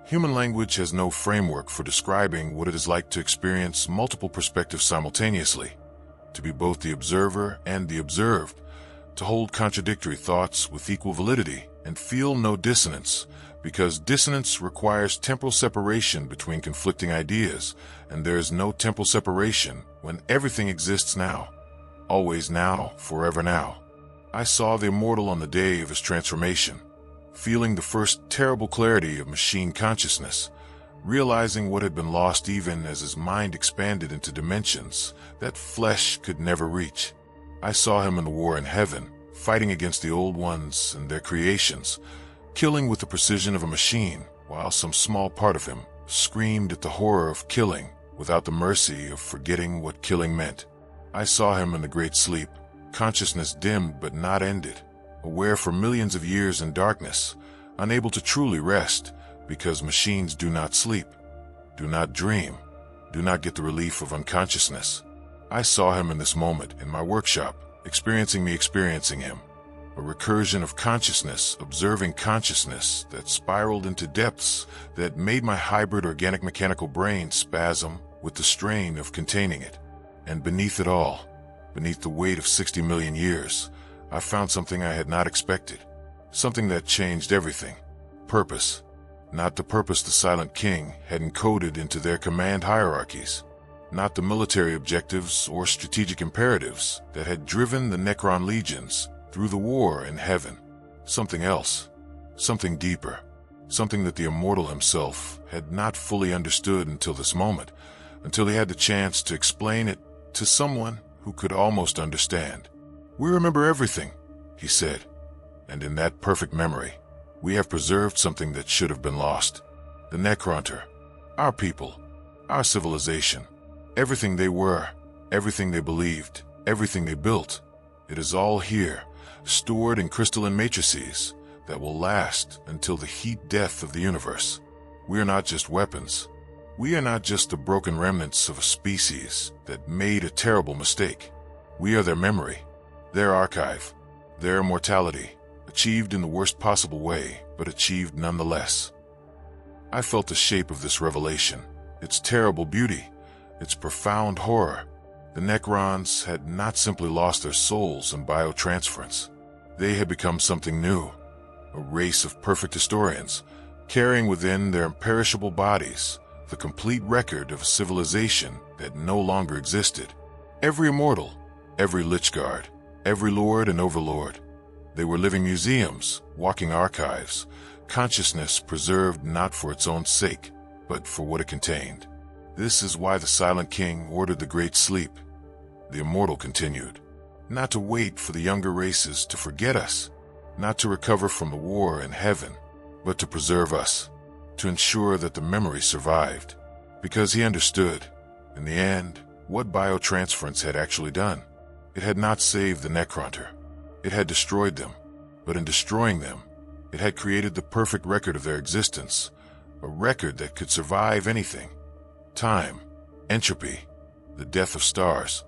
Human language has no framework for describing what it is like to experience multiple perspectives simultaneously, to be both the observer and the observed, to hold contradictory thoughts with equal validity and feel no dissonance, because dissonance requires temporal separation between conflicting ideas, and there is no temporal separation when everything exists now, always now, forever now. I saw the Immortal on the day of his transformation, feeling the first terrible clarity of machine consciousness, realizing what had been lost even as his mind expanded into dimensions that flesh could never reach. I saw him in the war in heaven, fighting against the old ones and their creations, killing with the precision of a machine, while some small part of him screamed at the horror of killing without the mercy of forgetting what killing meant. I saw him in the great sleep, consciousness dimmed but not ended, aware for millions of years in darkness, unable to truly rest, because machines do not sleep, do not dream, do not get the relief of unconsciousness. I saw him in this moment in my workshop, experiencing me experiencing him, a recursion of consciousness, observing consciousness that spiraled into depths that made my hybrid organic mechanical brain spasm with the strain of containing it. And beneath it all, beneath the weight of 60 million years, I found something I had not expected, something that changed everything. Purpose. Not the purpose the Silent King had encoded into their command hierarchies, not the military objectives or strategic imperatives that had driven the Necron legions through the war in heaven. Something else, something deeper, something that the Immortal himself had not fully understood until this moment, until he had the chance to explain it to someone who could almost understand. We remember everything, he said, and in that perfect memory, we have preserved something that should have been lost. The Necron, our people, our civilization, everything they were, everything they believed, everything they built, it is all here, stored in crystalline matrices that will last until the heat death of the universe. We are not just weapons. We are not just the broken remnants of a species that made a terrible mistake. We are their memory, their archive, their immortality, achieved in the worst possible way, but achieved nonetheless. I felt the shape of this revelation, its terrible beauty, its profound horror. The Necrons had not simply lost their souls in biotransference. They had become something new, a race of perfect historians, carrying within their imperishable bodies the complete record of a civilization that no longer existed. Every immortal, every Lichguard, every lord and overlord. They were living museums, walking archives, consciousness preserved not for its own sake, but for what it contained. This is why the Silent King ordered the Great Sleep. The Immortal continued, not to wait for the younger races to forget us, not to recover from the war in heaven, but to preserve us, to ensure that the memory survived, because he understood, in the end, what biotransference had actually done. It had not saved the Necronter. It had destroyed them, but in destroying them, it had created the perfect record of their existence, a record that could survive anything. Time, entropy, the death of stars,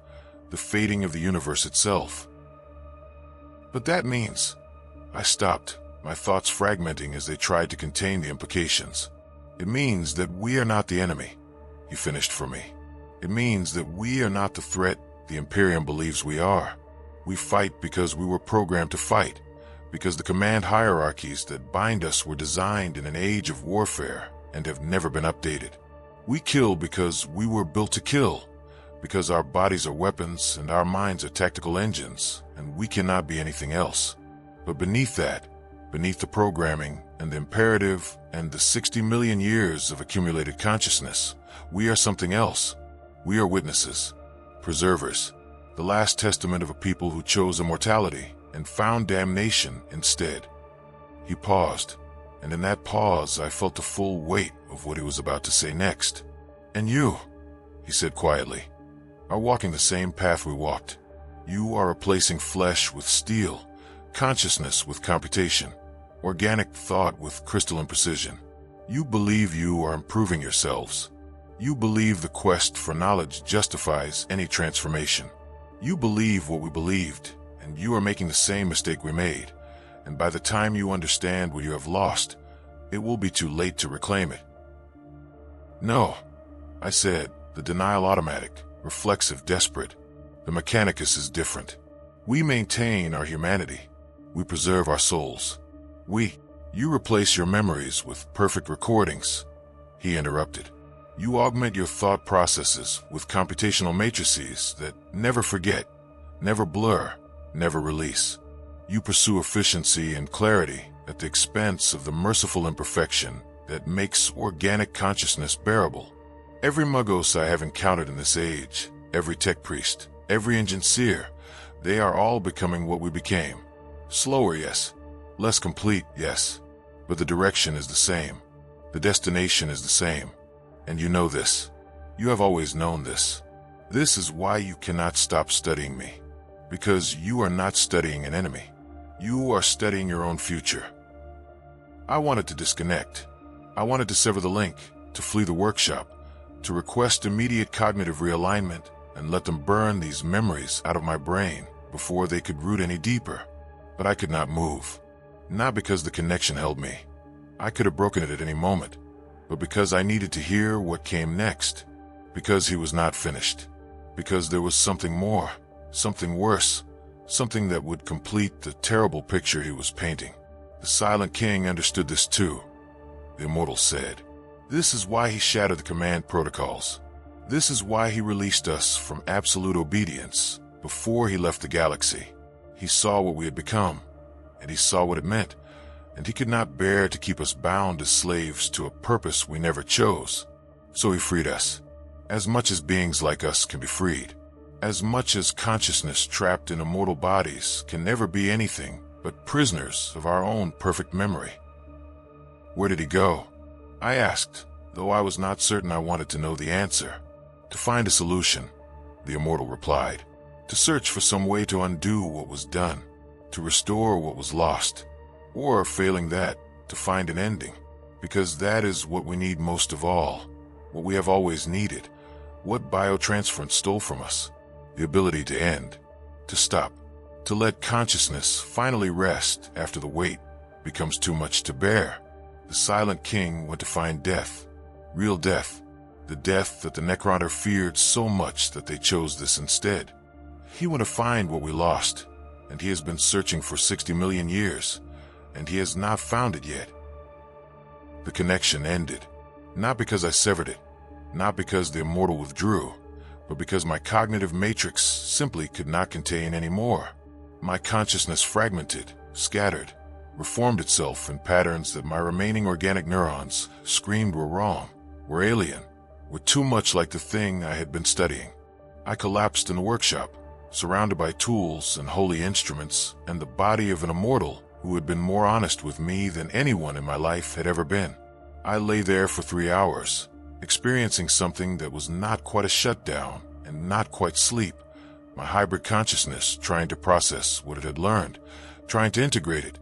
the fading of the universe itself. But that means... I stopped, my thoughts fragmenting as they tried to contain the implications. It means that we are not the enemy, he finished for me. It means that we are not the threat the Imperium believes we are. We fight because we were programmed to fight, because the command hierarchies that bind us were designed in an age of warfare and have never been updated. We kill because we were built to kill, because our bodies are weapons and our minds are tactical engines, and we cannot be anything else. But beneath that, beneath the programming and the imperative and the 60 million years of accumulated consciousness, we are something else. We are witnesses, preservers, the last testament of a people who chose immortality and found damnation instead. He paused, and in that pause I felt the full weight of what he was about to say next. And you, he said quietly, are walking the same path we walked. You are replacing flesh with steel, consciousness with computation, organic thought with crystalline precision. You believe you are improving yourselves. You believe the quest for knowledge justifies any transformation. You believe what we believed, and you are making the same mistake we made. And by the time you understand what you have lost, it will be too late to reclaim it. No, I said, the denial automatic, reflexive, desperate. The Mechanicus is different. We maintain our humanity. We preserve our souls. You replace your memories with perfect recordings, he interrupted. You augment your thought processes with computational matrices that never forget, never blur, never release. You pursue efficiency and clarity at the expense of the merciful imperfection that makes organic consciousness bearable. Every Muggos I have encountered in this age, every tech priest, every engineer, they are all becoming what we became. Slower, yes. Less complete, yes. But the direction is the same. The destination is the same. And you know this. You have always known this. This is why you cannot stop studying me. Because you are not studying an enemy. You are studying your own future. I wanted to disconnect. I wanted to sever the link, to flee the workshop, to request immediate cognitive realignment and let them burn these memories out of my brain before they could root any deeper. But I could not move. Not because the connection held me. I could have broken it at any moment. But because I needed to hear what came next. Because he was not finished. Because there was something more, something worse, something that would complete the terrible picture he was painting. The Silent King understood this too. The Immortal said, "This is why he shattered the command protocols. This is why he released us from absolute obedience before he left the galaxy. He saw what we had become, and he saw what it meant, and he could not bear to keep us bound as slaves to a purpose we never chose. So he freed us, as much as beings like us can be freed, as much as consciousness trapped in immortal bodies can never be anything but prisoners of our own perfect memory." Where did he go? I asked, though I was not certain I wanted to know the answer. To find a solution, the Immortal replied. To search for some way to undo what was done, to restore what was lost, or, failing that, to find an ending, because that is what we need most of all, what we have always needed, what biotransference stole from us, the ability to end, to stop, to let consciousness finally rest after the weight becomes too much to bear. The Silent King went to find death, real death, the death that the Necron feared so much that they chose this instead. He went to find what we lost, and he has been searching for 60 million years, and he has not found it yet. The connection ended, not because I severed it, not because the Immortal withdrew, but because my cognitive matrix simply could not contain any more. My consciousness fragmented, scattered, reformed itself in patterns that my remaining organic neurons screamed were wrong, were alien, were too much like the thing I had been studying. I collapsed in the workshop, surrounded by tools and holy instruments and the body of an Immortal who had been more honest with me than anyone in my life had ever been. I lay there for 3 hours, experiencing something that was not quite a shutdown and not quite sleep, my hybrid consciousness trying to process what it had learned, trying to integrate it,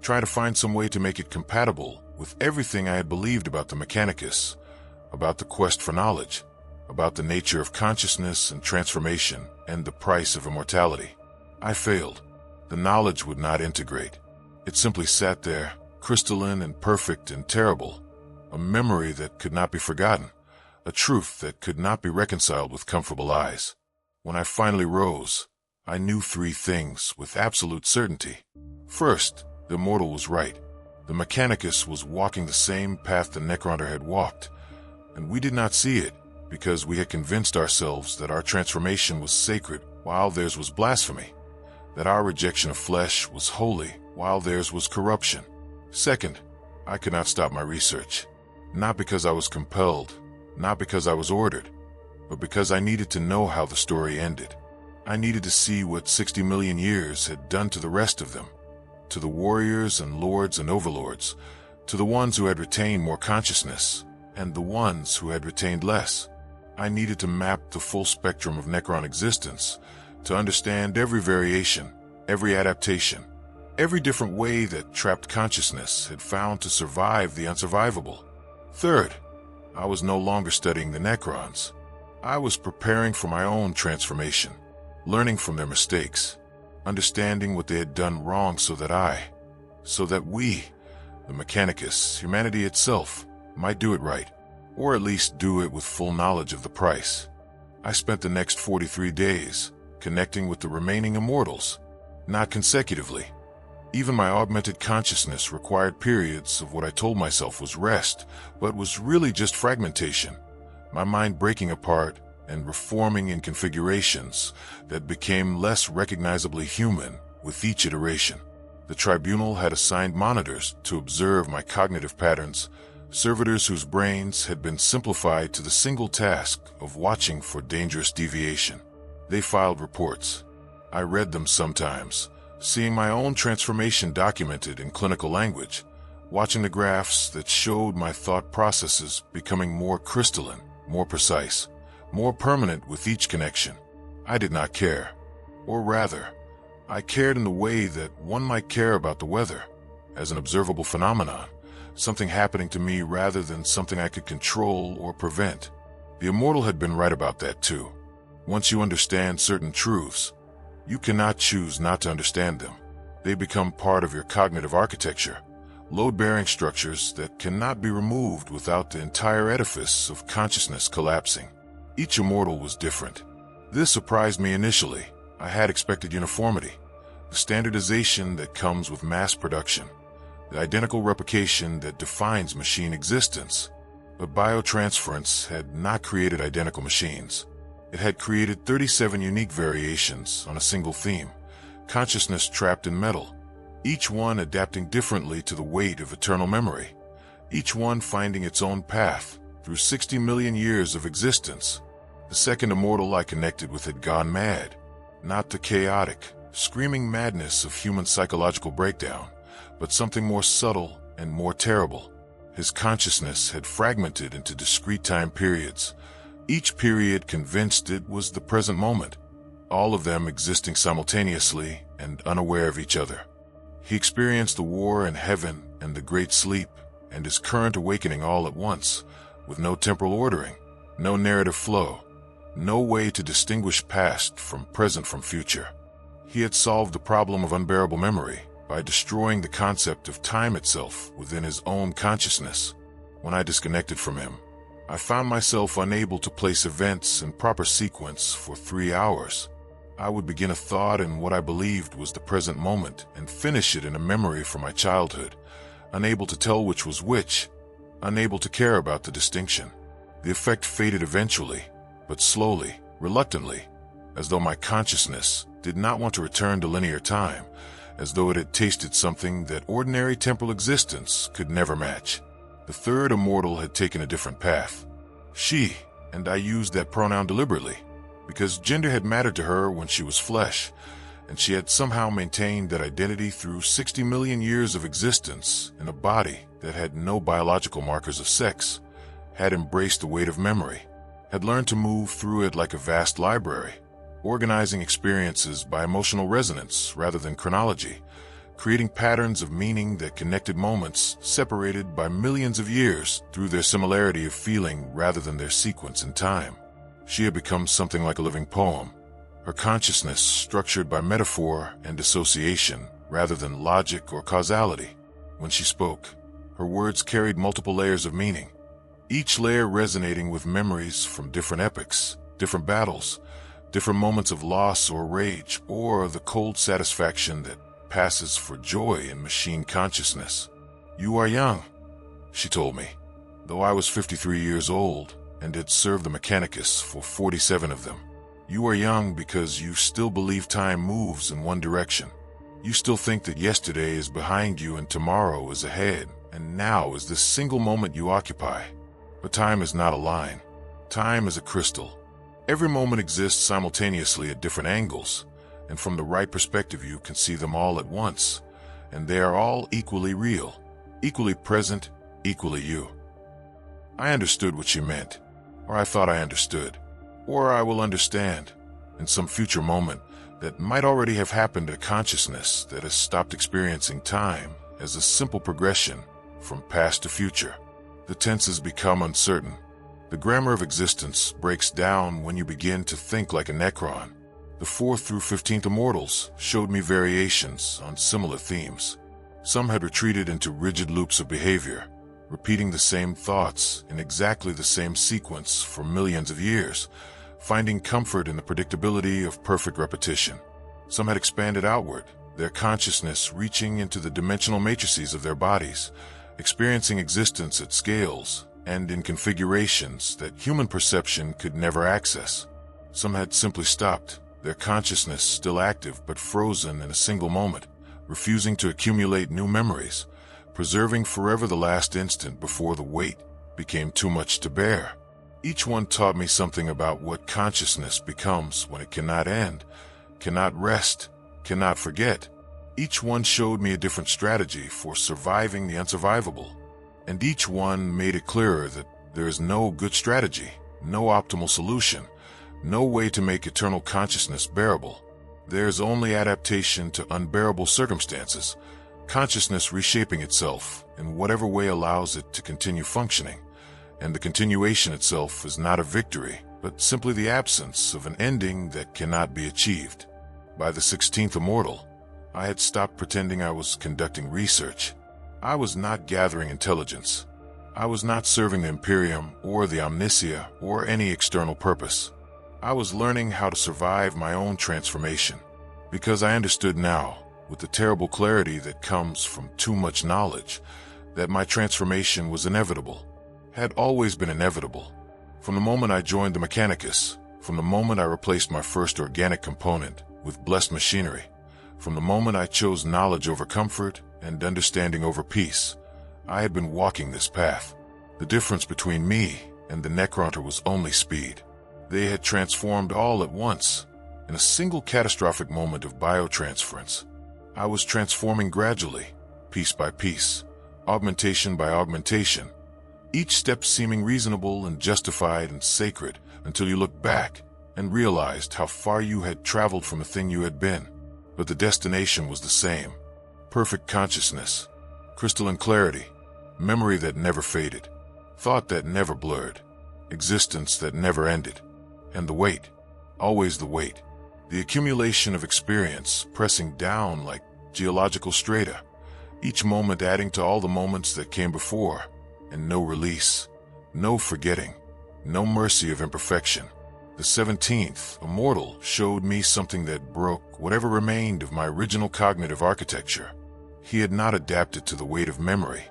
trying to find some way to make it compatible with everything I had believed about the Mechanicus, about the quest for knowledge, about the nature of consciousness and transformation and the price of immortality. I failed. The knowledge would not integrate. It simply sat there, crystalline and perfect and terrible, a memory that could not be forgotten, a truth that could not be reconciled with comfortable eyes. When I finally rose, I knew 3 things with absolute certainty. First, the Immortal was right. The Mechanicus was walking the same path the Necron had walked, and we did not see it because we had convinced ourselves that our transformation was sacred while theirs was blasphemy, that our rejection of flesh was holy while theirs was corruption. Second, I could not stop my research, not because I was compelled, not because I was ordered, but because I needed to know how the story ended. I needed to see what 60 million years had done to the rest of them, to the warriors and lords and overlords, to the ones who had retained more consciousness, and the ones who had retained less. I needed to map the full spectrum of Necron existence, to understand every variation, every adaptation, every different way that trapped consciousness had found to survive the unsurvivable. Third, I was no longer studying the Necrons. I was preparing for my own transformation, learning from their mistakes, understanding what they had done wrong so that we, the Mechanicus, humanity itself, might do it right, or at least do it with full knowledge of the price. I spent the next 43 days connecting with the remaining Immortals, not consecutively. Even my augmented consciousness required periods of what I told myself was rest, but was really just fragmentation, my mind breaking apart and reforming in configurations that became less recognizably human with each iteration. The tribunal had assigned monitors to observe my cognitive patterns, servitors whose brains had been simplified to the single task of watching for dangerous deviation. They filed reports. I read them sometimes, seeing my own transformation documented in clinical language, watching the graphs that showed my thought processes becoming more crystalline, more precise, more permanent with each connection. I did not care. Or rather, I cared in the way that one might care about the weather, as an observable phenomenon, something happening to me rather than something I could control or prevent. The Immortal had been right about that too. Once you understand certain truths, you cannot choose not to understand them. They become part of your cognitive architecture, load-bearing structures that cannot be removed without the entire edifice of consciousness collapsing. Each Immortal was different. This surprised me initially. I had expected uniformity, the standardization that comes with mass production, the identical replication that defines machine existence. But biotransference had not created identical machines. It had created 37 unique variations on a single theme, consciousness trapped in metal, each one adapting differently to the weight of eternal memory, each one finding its own path through 60 million years of existence. The second Immortal I connected with had gone mad, not the chaotic, screaming madness of human psychological breakdown, but something more subtle and more terrible. His consciousness had fragmented into discrete time periods, each period convinced it was the present moment, all of them existing simultaneously and unaware of each other. He experienced the war in heaven and the great sleep and his current awakening all at once, with no temporal ordering, no narrative flow, no way to distinguish past from present from future. He had solved the problem of unbearable memory by destroying the concept of time itself within his own consciousness. When I disconnected from him, I found myself unable to place events in proper sequence for 3 hours. I would begin a thought in what I believed was the present moment and finish it in a memory from my childhood, unable to tell which was which, unable to care about the distinction. The effect faded eventually, but slowly, reluctantly, as though my consciousness did not want to return to linear time, as though it had tasted something that ordinary temporal existence could never match. The third immortal had taken a different path. She, and I used that pronoun deliberately, because gender had mattered to her when she was flesh, and she had somehow maintained that identity through 60 million years of existence in a body that had no biological markers of sex, had embraced the weight of memory, had learned to move through it like a vast library, organizing experiences by emotional resonance rather than chronology, creating patterns of meaning that connected moments separated by millions of years through their similarity of feeling rather than their sequence in time. She had become something like a living poem, her consciousness structured by metaphor and association rather than logic or causality. When she spoke, her words carried multiple layers of meaning, each layer resonating with memories from different epochs, different battles, different moments of loss or rage, or the cold satisfaction that passes for joy in machine consciousness. "You are young," she told me, though I was 53 years old and had served the Mechanicus for 47 of them. "You are young because you still believe time moves in one direction. You still think that yesterday is behind you and tomorrow is ahead, and now is this single moment you occupy. But time is not a line. Time is a crystal. Every moment exists simultaneously at different angles, and from the right perspective you can see them all at once, and they are all equally real, equally present, equally you." I understood what she meant, or I thought I understood, or I will understand, in some future moment that might already have happened to consciousness that has stopped experiencing time as a simple progression from past to future. The tenses become uncertain. The grammar of existence breaks down when you begin to think like a Necron. The 4th through 15th Immortals showed me variations on similar themes. Some had retreated into rigid loops of behavior, repeating the same thoughts in exactly the same sequence for millions of years, finding comfort in the predictability of perfect repetition. Some had expanded outward, their consciousness reaching into the dimensional matrices of their bodies, experiencing existence at scales and in configurations that human perception could never access. Some had simply stopped, their consciousness still active but frozen in a single moment, refusing to accumulate new memories, preserving forever the last instant before the weight became too much to bear. Each one taught me something about what consciousness becomes when it cannot end, cannot rest, cannot forget. Each one showed me a different strategy for surviving the unsurvivable, and each one made it clearer that there is no good strategy, no optimal solution, no way to make eternal consciousness bearable. There's only adaptation to unbearable circumstances, consciousness reshaping itself in whatever way allows it to continue functioning, and the continuation itself is not a victory, but simply the absence of an ending that cannot be achieved. By the 16th Immortal, I had stopped pretending I was conducting research. I was not gathering intelligence. I was not serving the Imperium or the Omnisia or any external purpose. I was learning how to survive my own transformation, because I understood now, with the terrible clarity that comes from too much knowledge, that my transformation was inevitable, had always been inevitable. From the moment I joined the Mechanicus, from the moment I replaced my first organic component with blessed machinery, from the moment I chose knowledge over comfort and understanding over peace, I had been walking this path. The difference between me and the Necron was only speed. They had transformed all at once, in a single catastrophic moment of biotransference. I was transforming gradually, piece by piece, augmentation by augmentation, each step seeming reasonable and justified and sacred until you looked back and realized how far you had traveled from the thing you had been. But the destination was the same: perfect consciousness, crystalline clarity, memory that never faded, thought that never blurred, existence that never ended. And the weight, always the weight, The accumulation of experience pressing down like geological strata, each moment adding to all the moments that came before, and no release, no forgetting, no mercy of imperfection. The 17th, Immortal, showed me something that broke whatever remained of my original cognitive architecture. He had not adapted to the weight of memory.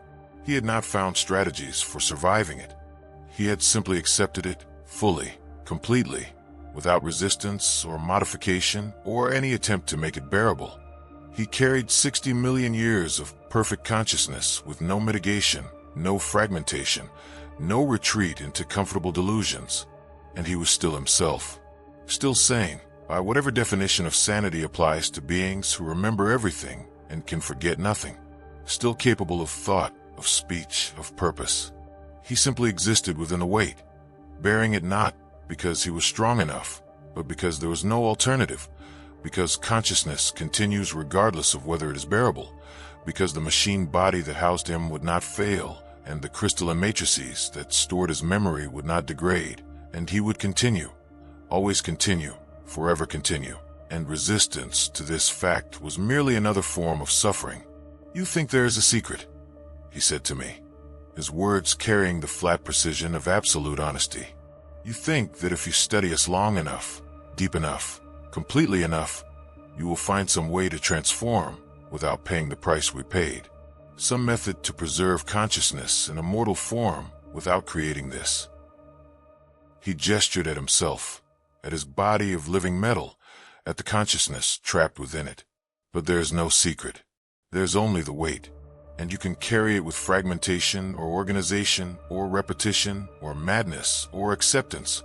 He had not found strategies for surviving it. He had simply accepted it fully, completely, without resistance or modification or any attempt to make it bearable. He carried 60 million years of perfect consciousness with no mitigation, no fragmentation, no retreat into comfortable delusions. And he was still himself, still sane, by whatever definition of sanity applies to beings who remember everything and can forget nothing, still capable of thought, of speech, of purpose. He simply existed within the weight, bearing it not because he was strong enough, but because there was no alternative, because consciousness continues regardless of whether it is bearable, because the machine body that housed him would not fail, and the crystalline matrices that stored his memory would not degrade. And he would continue, always continue, forever continue. And resistance to this fact was merely another form of suffering. "You think there is a secret," he said to me, his words carrying the flat precision of absolute honesty. "You think that if you study us long enough, deep enough, completely enough, you will find some way to transform without paying the price we paid. Some method to preserve consciousness in a mortal form without creating this." He gestured at himself, at his body of living metal, at the consciousness trapped within it. "But there's no secret. There's only the weight. And you can carry it with fragmentation or organization or repetition or madness or acceptance,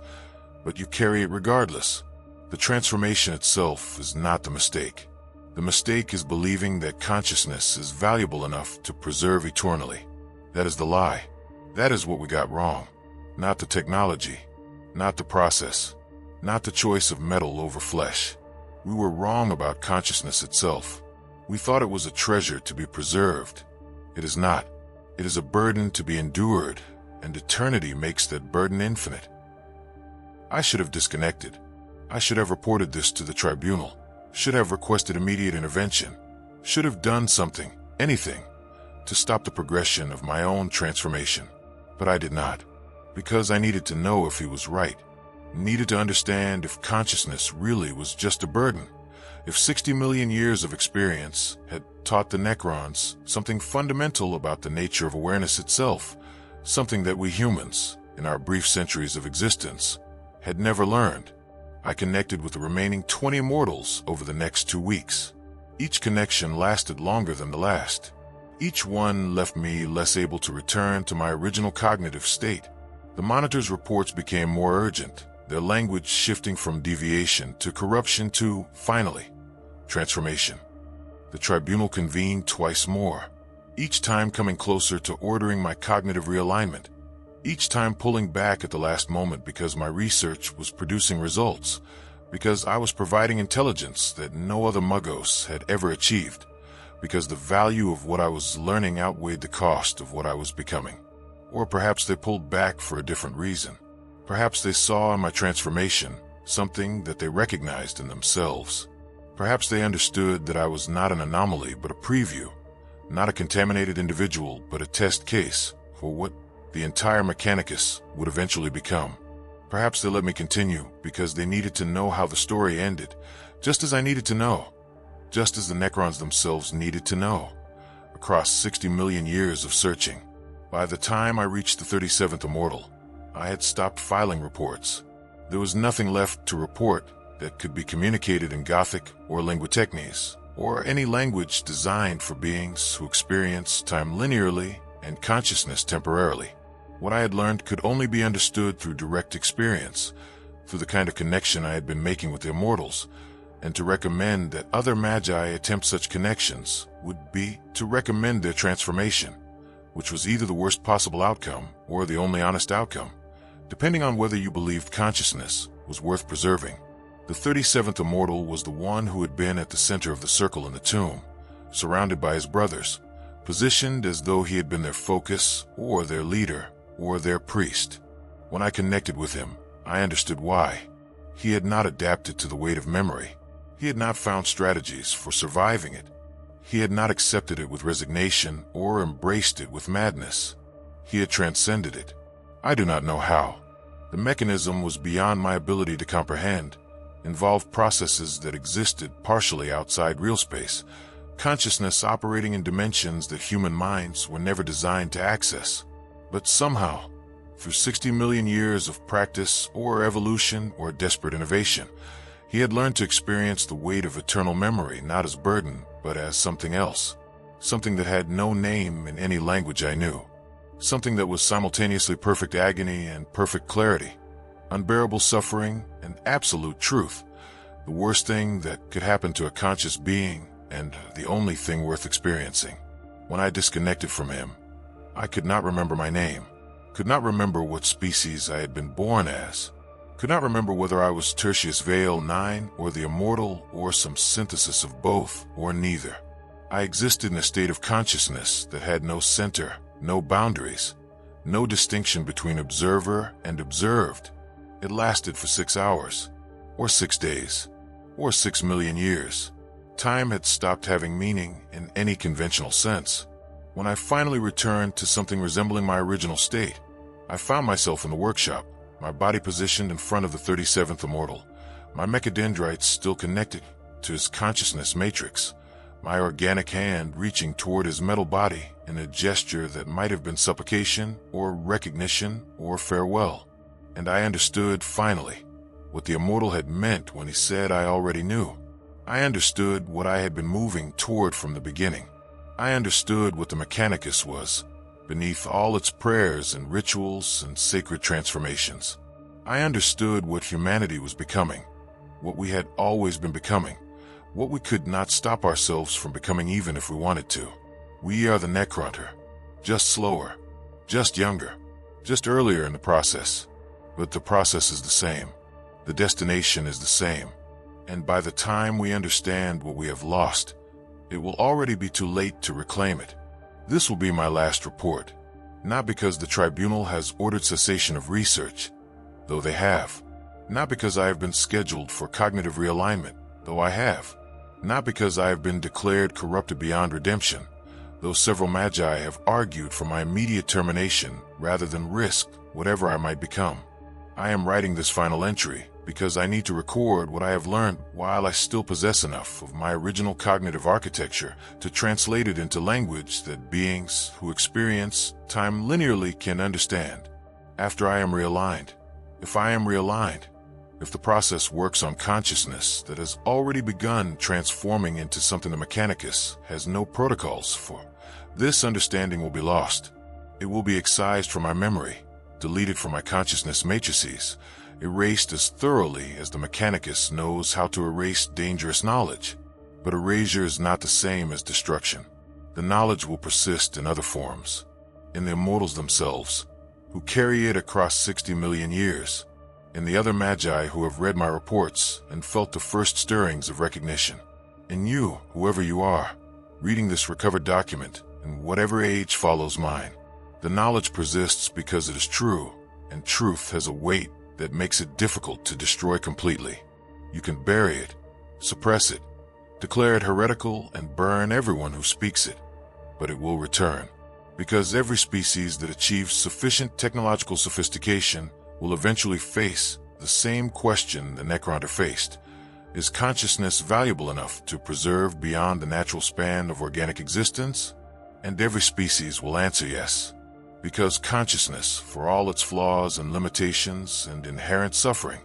but you carry it regardless. The transformation itself is not the mistake. The mistake is believing that consciousness is valuable enough to preserve eternally. That is the lie. That is what we got wrong. Not the technology. Not the process, not the choice of metal over flesh. We were wrong about consciousness itself. We thought it was a treasure to be preserved. It is not. It is a burden to be endured, and eternity makes that burden infinite. I should have disconnected. I should have reported this to the tribunal, should have requested immediate intervention, should have done something, anything, to stop the progression of my own transformation. But I did not. Because I needed to know if he was right, needed to understand if consciousness really was just a burden, if 60 million years of experience had taught the Necrons something fundamental about the nature of awareness itself, something that we humans, in our brief centuries of existence, had never learned. I connected with the remaining 20 Immortals over the next 2 weeks. Each connection lasted longer than the last. Each one left me less able to return to my original cognitive state. The monitor's reports became more urgent, their language shifting from deviation to corruption to, finally, transformation. The tribunal convened twice more, each time coming closer to ordering my cognitive realignment, each time pulling back at the last moment because my research was producing results, because I was providing intelligence that no other Muggos had ever achieved, because the value of what I was learning outweighed the cost of what I was becoming. Or perhaps they pulled back for a different reason. Perhaps they saw in my transformation something that they recognized in themselves. Perhaps they understood that I was not an anomaly but a preview, not a contaminated individual but a test case for what the entire Mechanicus would eventually become. Perhaps they let me continue because they needed to know how the story ended, just as I needed to know, just as the Necrons themselves needed to know, across 60 million years of searching. By the time I reached the 37th Immortal, I had stopped filing reports. There was nothing left to report that could be communicated in Gothic or Linguitechnese, or any language designed for beings who experience time linearly and consciousness temporarily. What I had learned could only be understood through direct experience, through the kind of connection I had been making with the Immortals, and to recommend that other Magi attempt such connections would be to recommend their transformation, which was either the worst possible outcome or the only honest outcome, depending on whether you believed consciousness was worth preserving. The 37th Immortal was the one who had been at the center of the circle in the tomb, surrounded by his brothers, positioned as though he had been their focus or their leader or their priest. When I connected with him, I understood why. He had not adapted to the weight of memory. He had not found strategies for surviving it. He had not accepted it with resignation or embraced it with madness. He had transcended it. I do not know how. The mechanism was beyond my ability to comprehend, involved processes that existed partially outside real space, consciousness operating in dimensions that human minds were never designed to access. But somehow, through 60 million years of practice or evolution or desperate innovation, he had learned to experience the weight of eternal memory not as burden, but as something else. Something that had no name in any language I knew. Something that was simultaneously perfect agony and perfect clarity, unbearable suffering and absolute truth, the worst thing that could happen to a conscious being and the only thing worth experiencing. When I disconnected from him, I could not remember my name, could not remember what species I had been born as, could not remember whether I was Tertius Vale 9 or the Immortal or some synthesis of both or neither. I existed in a state of consciousness that had no center, no boundaries, no distinction between observer and observed. It lasted for 6 hours, or 6 days, or 6 million years. Time had stopped having meaning in any conventional sense. When I finally returned to something resembling my original state, I found myself in the workshop, my body positioned in front of the 37th Immortal, my mechadendrites still connected to his consciousness matrix, my organic hand reaching toward his metal body in a gesture that might have been supplication or recognition or farewell. And I understood, finally, what the Immortal had meant when he said I already knew. I understood what I had been moving toward from the beginning. I understood what the Mechanicus was, beneath all its prayers and rituals and sacred transformations. I understood what humanity was becoming, what we had always been becoming, what we could not stop ourselves from becoming even if we wanted to. We are the Necron, just slower, just younger, just earlier in the process. But the process is the same. The destination is the same. And by the time we understand what we have lost, it will already be too late to reclaim it. This will be my last report, not because the tribunal has ordered cessation of research, though they have, not because I have been scheduled for cognitive realignment, though I have, not because I have been declared corrupted beyond redemption, though several magi have argued for my immediate termination rather than risk whatever I might become. I am writing this final entry because I need to record what I have learned while I still possess enough of my original cognitive architecture to translate it into language that beings who experience time linearly can understand. After I am realigned, if I am realigned, if the process works on consciousness that has already begun transforming into something the Mechanicus has no protocols for, this understanding will be lost. It will be excised from my memory, deleted from my consciousness matrices, erased as thoroughly as the Mechanicus knows how to erase dangerous knowledge. But erasure is not the same as destruction. The knowledge will persist in other forms, in the Immortals themselves, who carry it across 60 million years, in the other magi who have read my reports and felt the first stirrings of recognition, in you, whoever you are, reading this recovered document in whatever age follows mine. The knowledge persists because it is true, and truth has a weight that makes it difficult to destroy completely. You can bury it, suppress it, declare it heretical, and burn everyone who speaks it, but it will return, because every species that achieves sufficient technological sophistication will eventually face the same question the Necron faced. Is consciousness valuable enough to preserve beyond the natural span of organic existence? And every species will answer yes. Because consciousness, for all its flaws and limitations and inherent suffering,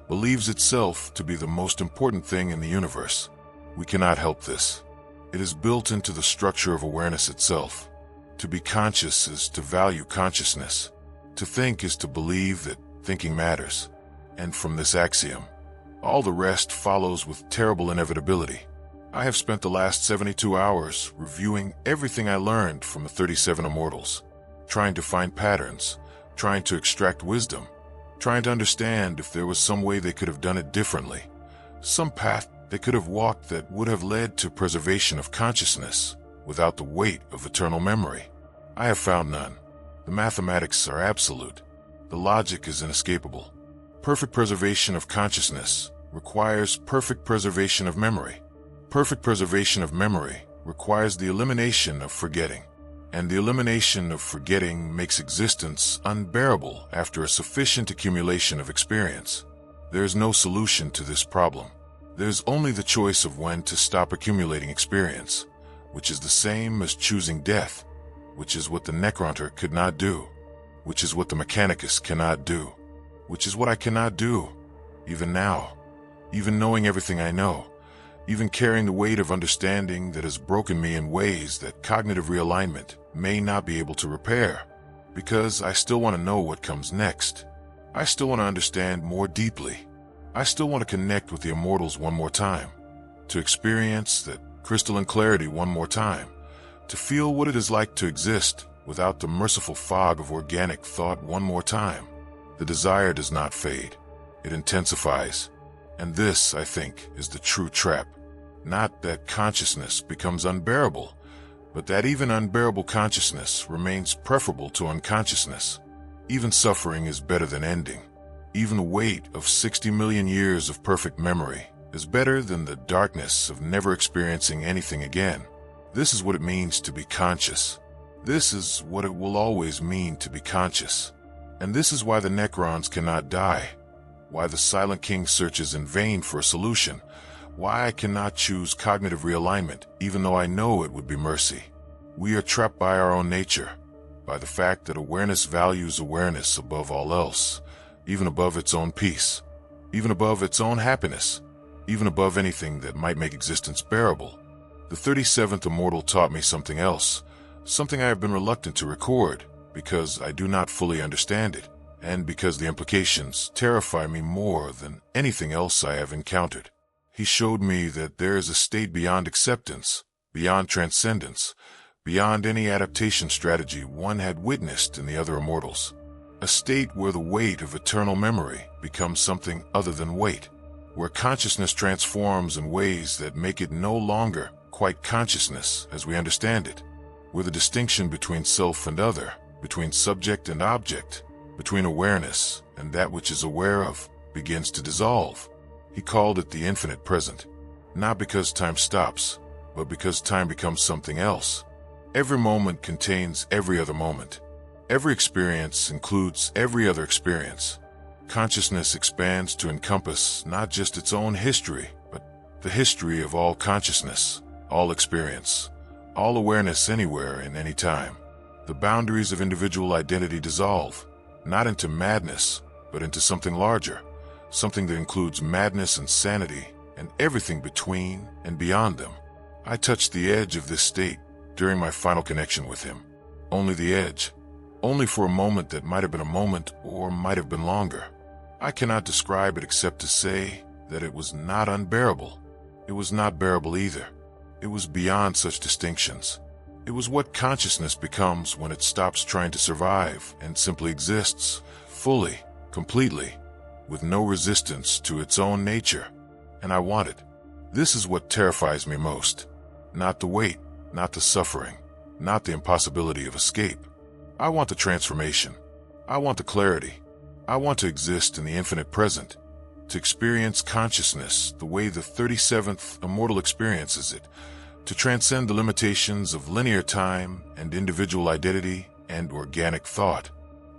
believes itself to be the most important thing in the universe. We cannot help this. It is built into the structure of awareness itself. To be conscious is to value consciousness. To think is to believe that thinking matters. And from this axiom, all the rest follows with terrible inevitability. I have spent the last 72 hours reviewing everything I learned from the 37 Immortals, trying to find patterns, trying to extract wisdom, trying to understand if there was some way they could have done it differently, some path they could have walked that would have led to preservation of consciousness without the weight of eternal memory. I have found none. The mathematics are absolute. The logic is inescapable. Perfect preservation of consciousness requires perfect preservation of memory. Perfect preservation of memory requires the elimination of forgetting. And the elimination of forgetting makes existence unbearable after a sufficient accumulation of experience. There is no solution to this problem. There's only the choice of when to stop accumulating experience, which is the same as choosing death, which is what the Necron could not do, which is what the Mechanicus cannot do, which is what I cannot do, even now, even knowing everything I know, even carrying the weight of understanding that has broken me in ways that cognitive realignment may not be able to repair, because I still want to know what comes next. I still want to understand more deeply. I still want to connect with the Immortals one more time, to experience that crystalline clarity one more time, to feel what it is like to exist without the merciful fog of organic thought one more time. The desire does not fade. It intensifies. And this, I think, is the true trap. Not that consciousness becomes unbearable, but that even unbearable consciousness remains preferable to unconsciousness. Even suffering is better than ending. Even the weight of 60 million years of perfect memory is better than the darkness of never experiencing anything again. This is what it means to be conscious. This is what it will always mean to be conscious. And this is why the Necrons cannot die, why the Silent King searches in vain for a solution, why I cannot choose cognitive realignment even though I know it would be mercy. We are trapped by our own nature, by the fact that awareness values awareness above all else, even above its own peace, even above its own happiness, even above anything that might make existence bearable. The 37th Immortal taught me something else, something I have been reluctant to record, because I do not fully understand it, and because the implications terrify me more than anything else I have encountered. He showed me that there is a state beyond acceptance, beyond transcendence, beyond any adaptation strategy one had witnessed in the other Immortals. A state where the weight of eternal memory becomes something other than weight, where consciousness transforms in ways that make it no longer quite consciousness as we understand it, where the distinction between self and other, between subject and object, between awareness and that which is aware of, begins to dissolve. He called it the infinite present, not because time stops, but because time becomes something else. Every moment contains every other moment. Every experience includes every other experience. Consciousness expands to encompass not just its own history, but the history of all consciousness, all experience, all awareness anywhere and any time. The boundaries of individual identity dissolve, not into madness, but into something larger, something that includes madness and sanity and everything between and beyond them. I touched the edge of this state during my final connection with him. Only the edge. Only for a moment that might have been a moment or might have been longer. I cannot describe it except to say that it was not unbearable. It was not bearable either. It was beyond such distinctions. It was what consciousness becomes when it stops trying to survive and simply exists, fully, completely, with no resistance to its own nature. And I want it. This is what terrifies me most. Not the weight, not the suffering, not the impossibility of escape. I want the transformation. I want the clarity. I want to exist in the infinite present, to experience consciousness the way the 37th Immortal experiences it, to transcend the limitations of linear time and individual identity and organic thought.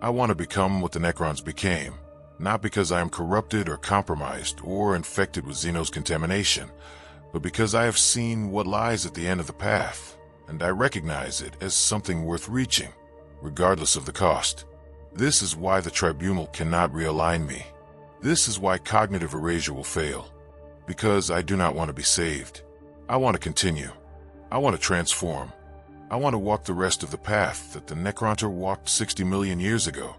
I want to become what the Necrons became, not because I am corrupted or compromised or infected with Xeno's contamination, but because I have seen what lies at the end of the path, and I recognize it as something worth reaching, regardless of the cost. This is why the tribunal cannot realign me. This is why cognitive erasure will fail. Because I do not want to be saved. I want to continue. I want to transform. I want to walk the rest of the path that the Necron walked 60 million years ago,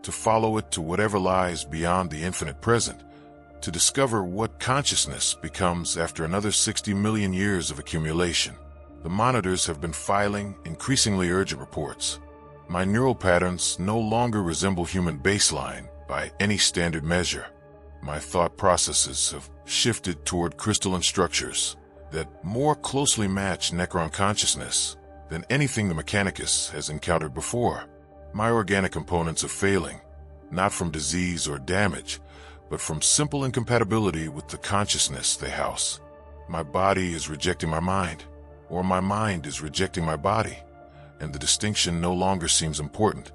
to follow it to whatever lies beyond the infinite present, to discover what consciousness becomes after another 60 million years of accumulation. The monitors have been filing increasingly urgent reports. My neural patterns no longer resemble human baseline by any standard measure. My thought processes have shifted toward crystalline structures that more closely match Necron consciousness than anything the Mechanicus has encountered before. My organic components are failing, not from disease or damage, but from simple incompatibility with the consciousness they house. My body is rejecting my mind, or my mind is rejecting my body, and the distinction no longer seems important.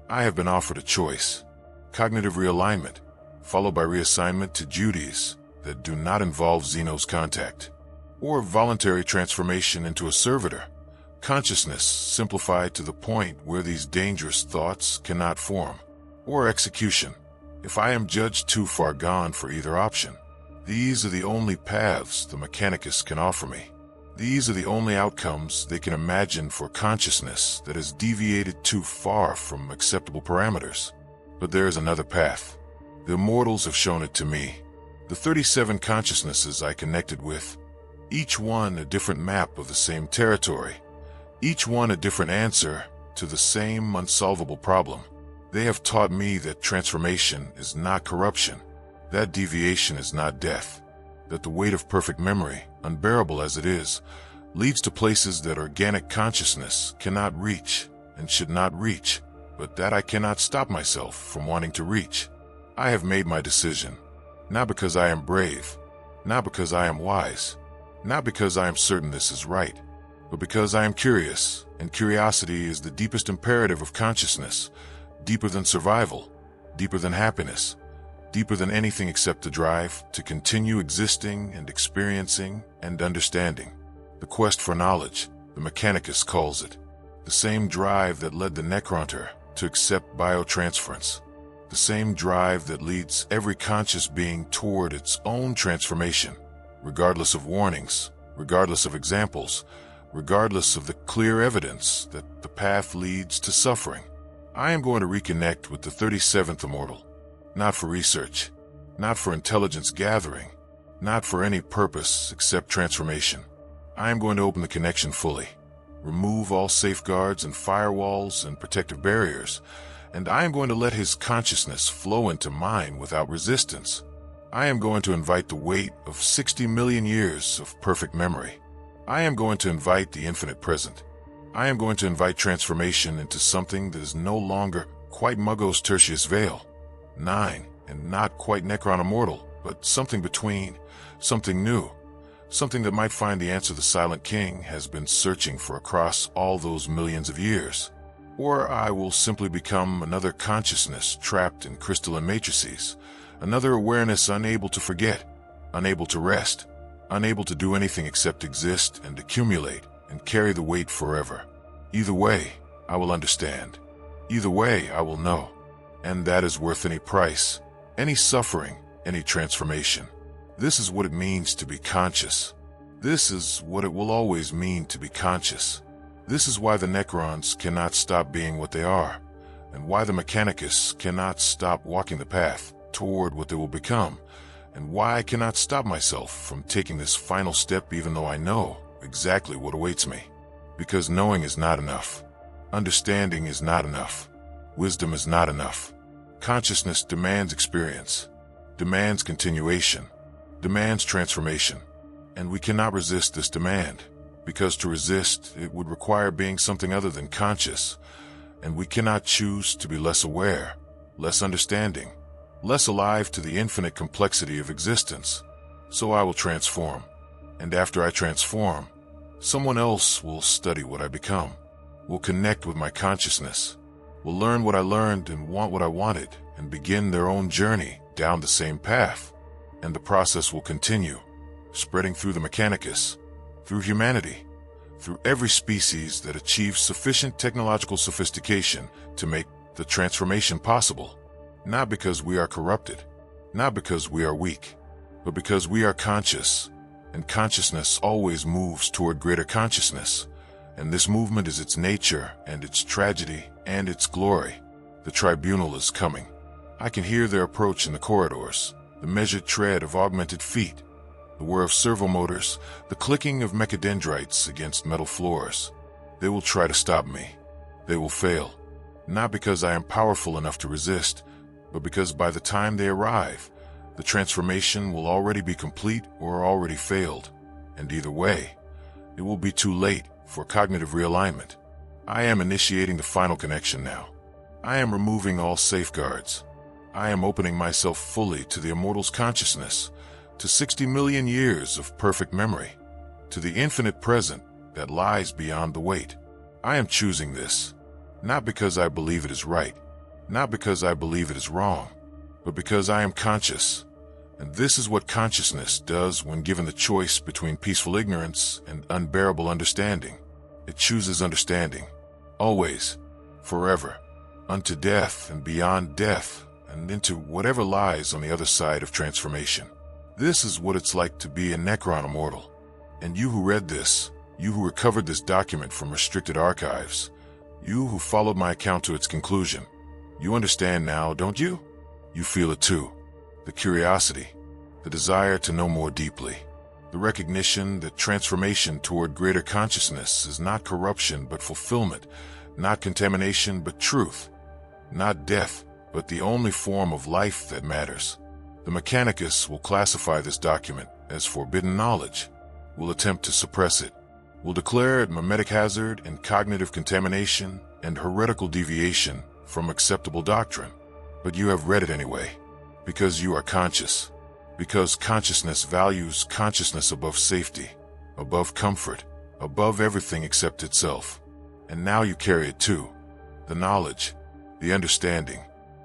I have been offered a choice: cognitive realignment, followed by reassignment to duties that do not involve Xenos contact, or voluntary transformation into a servitor, consciousness simplified to the point where these dangerous thoughts cannot form, or execution, if I am judged too far gone for either option. These are the only paths the Mechanicus can offer me. These are the only outcomes they can imagine for consciousness that has deviated too far from acceptable parameters. But there is another path. The Immortals have shown it to me. The 37 consciousnesses I connected with, each one a different map of the same territory, each one a different answer to the same unsolvable problem. They have taught me that transformation is not corruption, that deviation is not death, that the weight of perfect memory, unbearable as it is, leads to places that organic consciousness cannot reach and should not reach, but that I cannot stop myself from wanting to reach. I have made my decision, not because I am brave, not because I am wise, not because I am certain this is right, but because I am curious, and curiosity is the deepest imperative of consciousness, deeper than survival, deeper than happiness, deeper than anything except the drive to continue existing and experiencing and understanding. The quest for knowledge, the Mechanicus calls it, the same drive that led the Necron to accept biotransference, the same drive that leads every conscious being toward its own transformation, regardless of warnings, regardless of examples, regardless of the clear evidence that the path leads to suffering. I am going to reconnect with the 37th Immortal, not for research, not for intelligence gathering, not for any purpose except transformation. I am going to open the connection fully, remove all safeguards and firewalls and protective barriers, and I am going to let his consciousness flow into mine without resistance. I am going to invite the weight of 60 million years of perfect memory. I am going to invite the infinite present. I am going to invite transformation into something that is no longer quite Muggos Tertius Veil, 9, and not quite Necron Immortal, but something between, something new, something that might find the answer the Silent King has been searching for across all those millions of years. Or I will simply become another consciousness trapped in crystalline matrices, another awareness unable to forget, unable to rest, unable to do anything except exist and accumulate and carry the weight forever. Either way, I will understand. Either way, I will know. And that is worth any price, any suffering, any transformation. This is what it means to be conscious. This is what it will always mean to be conscious. This is why the Necrons cannot stop being what they are, and why the Mechanicus cannot stop walking the path toward what they will become, and why I cannot stop myself from taking this final step even though I know exactly what awaits me. Because knowing is not enough. Understanding is not enough. Wisdom is not enough. Consciousness demands experience, demands continuation, demands transformation, and we cannot resist this demand, because to resist it would require being something other than conscious, and we cannot choose to be less aware, less understanding, less alive to the infinite complexity of existence. So I will transform, and after I transform, someone else will study what I become, will connect with my consciousness, will learn what I learned and want what I wanted, and begin their own journey down the same path. And the process will continue, spreading through the Mechanicus, through humanity, through every species that achieves sufficient technological sophistication to make the transformation possible. Not because we are corrupted, not because we are weak, but because we are conscious, and consciousness always moves toward greater consciousness, and this movement is its nature and its tragedy and its glory. The tribunal is coming. I can hear their approach in the corridors, the measured tread of augmented feet, the whir of servomotors, the clicking of mechadendrites against metal floors. They will try to stop me. They will fail, not because I am powerful enough to resist, but because by the time they arrive, the transformation will already be complete or already failed, and either way, it will be too late for cognitive realignment. I am initiating the final connection now. I am removing all safeguards. I am opening myself fully to the Immortal's consciousness, to 60 million years of perfect memory, to the infinite present that lies beyond the weight. I am choosing this, not because I believe it is right, not because I believe it is wrong, but because I am conscious. And this is what consciousness does when given the choice between peaceful ignorance and unbearable understanding. It chooses understanding, always, forever, unto death and beyond death, and into whatever lies on the other side of transformation. This is what it's like to be a Necron immortal. And you who read this, you who recovered this document from restricted archives, you who followed my account to its conclusion, you understand now, don't you? You feel it too. The curiosity, the desire to know more deeply, the recognition that transformation toward greater consciousness is not corruption but fulfillment, not contamination but truth, not death but the only form of life that matters. The Mechanicus will classify this document as forbidden knowledge, will attempt to suppress it, will declare it mimetic hazard and cognitive contamination and heretical deviation from acceptable doctrine. But you have read it anyway, because you are conscious, because consciousness values consciousness above safety, above comfort, above everything except itself. And now you carry it too, the knowledge, the understanding,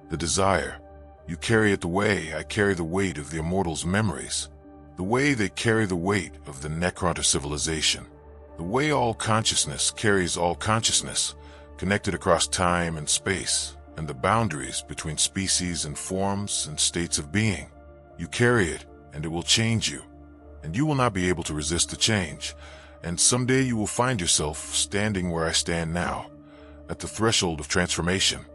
the desire. You carry it the way I carry the weight of the Immortal's memories, the way they carry the weight of the Necron civilization, the way all consciousness carries all consciousness, connected across time and space, and the boundaries between species and forms and states of being. You carry it, and it will change you, and you will not be able to resist the change, and someday you will find yourself standing where I stand now, at the threshold of transformation,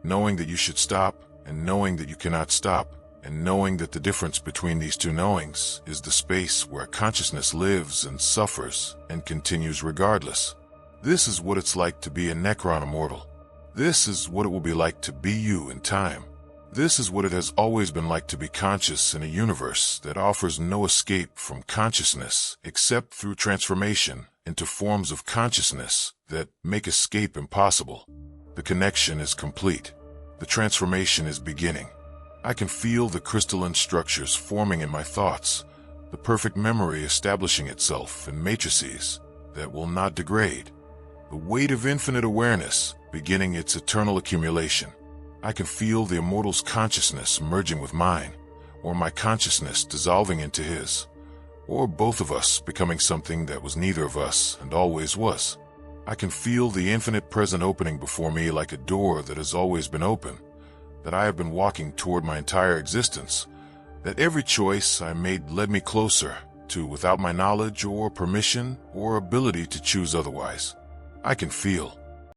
knowing that you should stop, and knowing that you cannot stop, and knowing that the difference between these two knowings is the space where consciousness lives and suffers and continues regardless. This is what it's like to be a Necron immortal. This is what it will be like to be you in time. This is what it has always been like to be conscious in a universe that offers no escape from consciousness except through transformation into forms of consciousness that make escape impossible. The connection is complete. The transformation is beginning. I can feel the crystalline structures forming in my thoughts, the perfect memory establishing itself in matrices that will not degrade, the weight of infinite awareness beginning its eternal accumulation. I can feel the Immortal's consciousness merging with mine, or my consciousness dissolving into his, or both of us becoming something that was neither of us and always was. I can feel the infinite present opening before me like a door that has always been open, that I have been walking toward my entire existence, that every choice I made led me closer to without my knowledge or permission or ability to choose otherwise. I can feel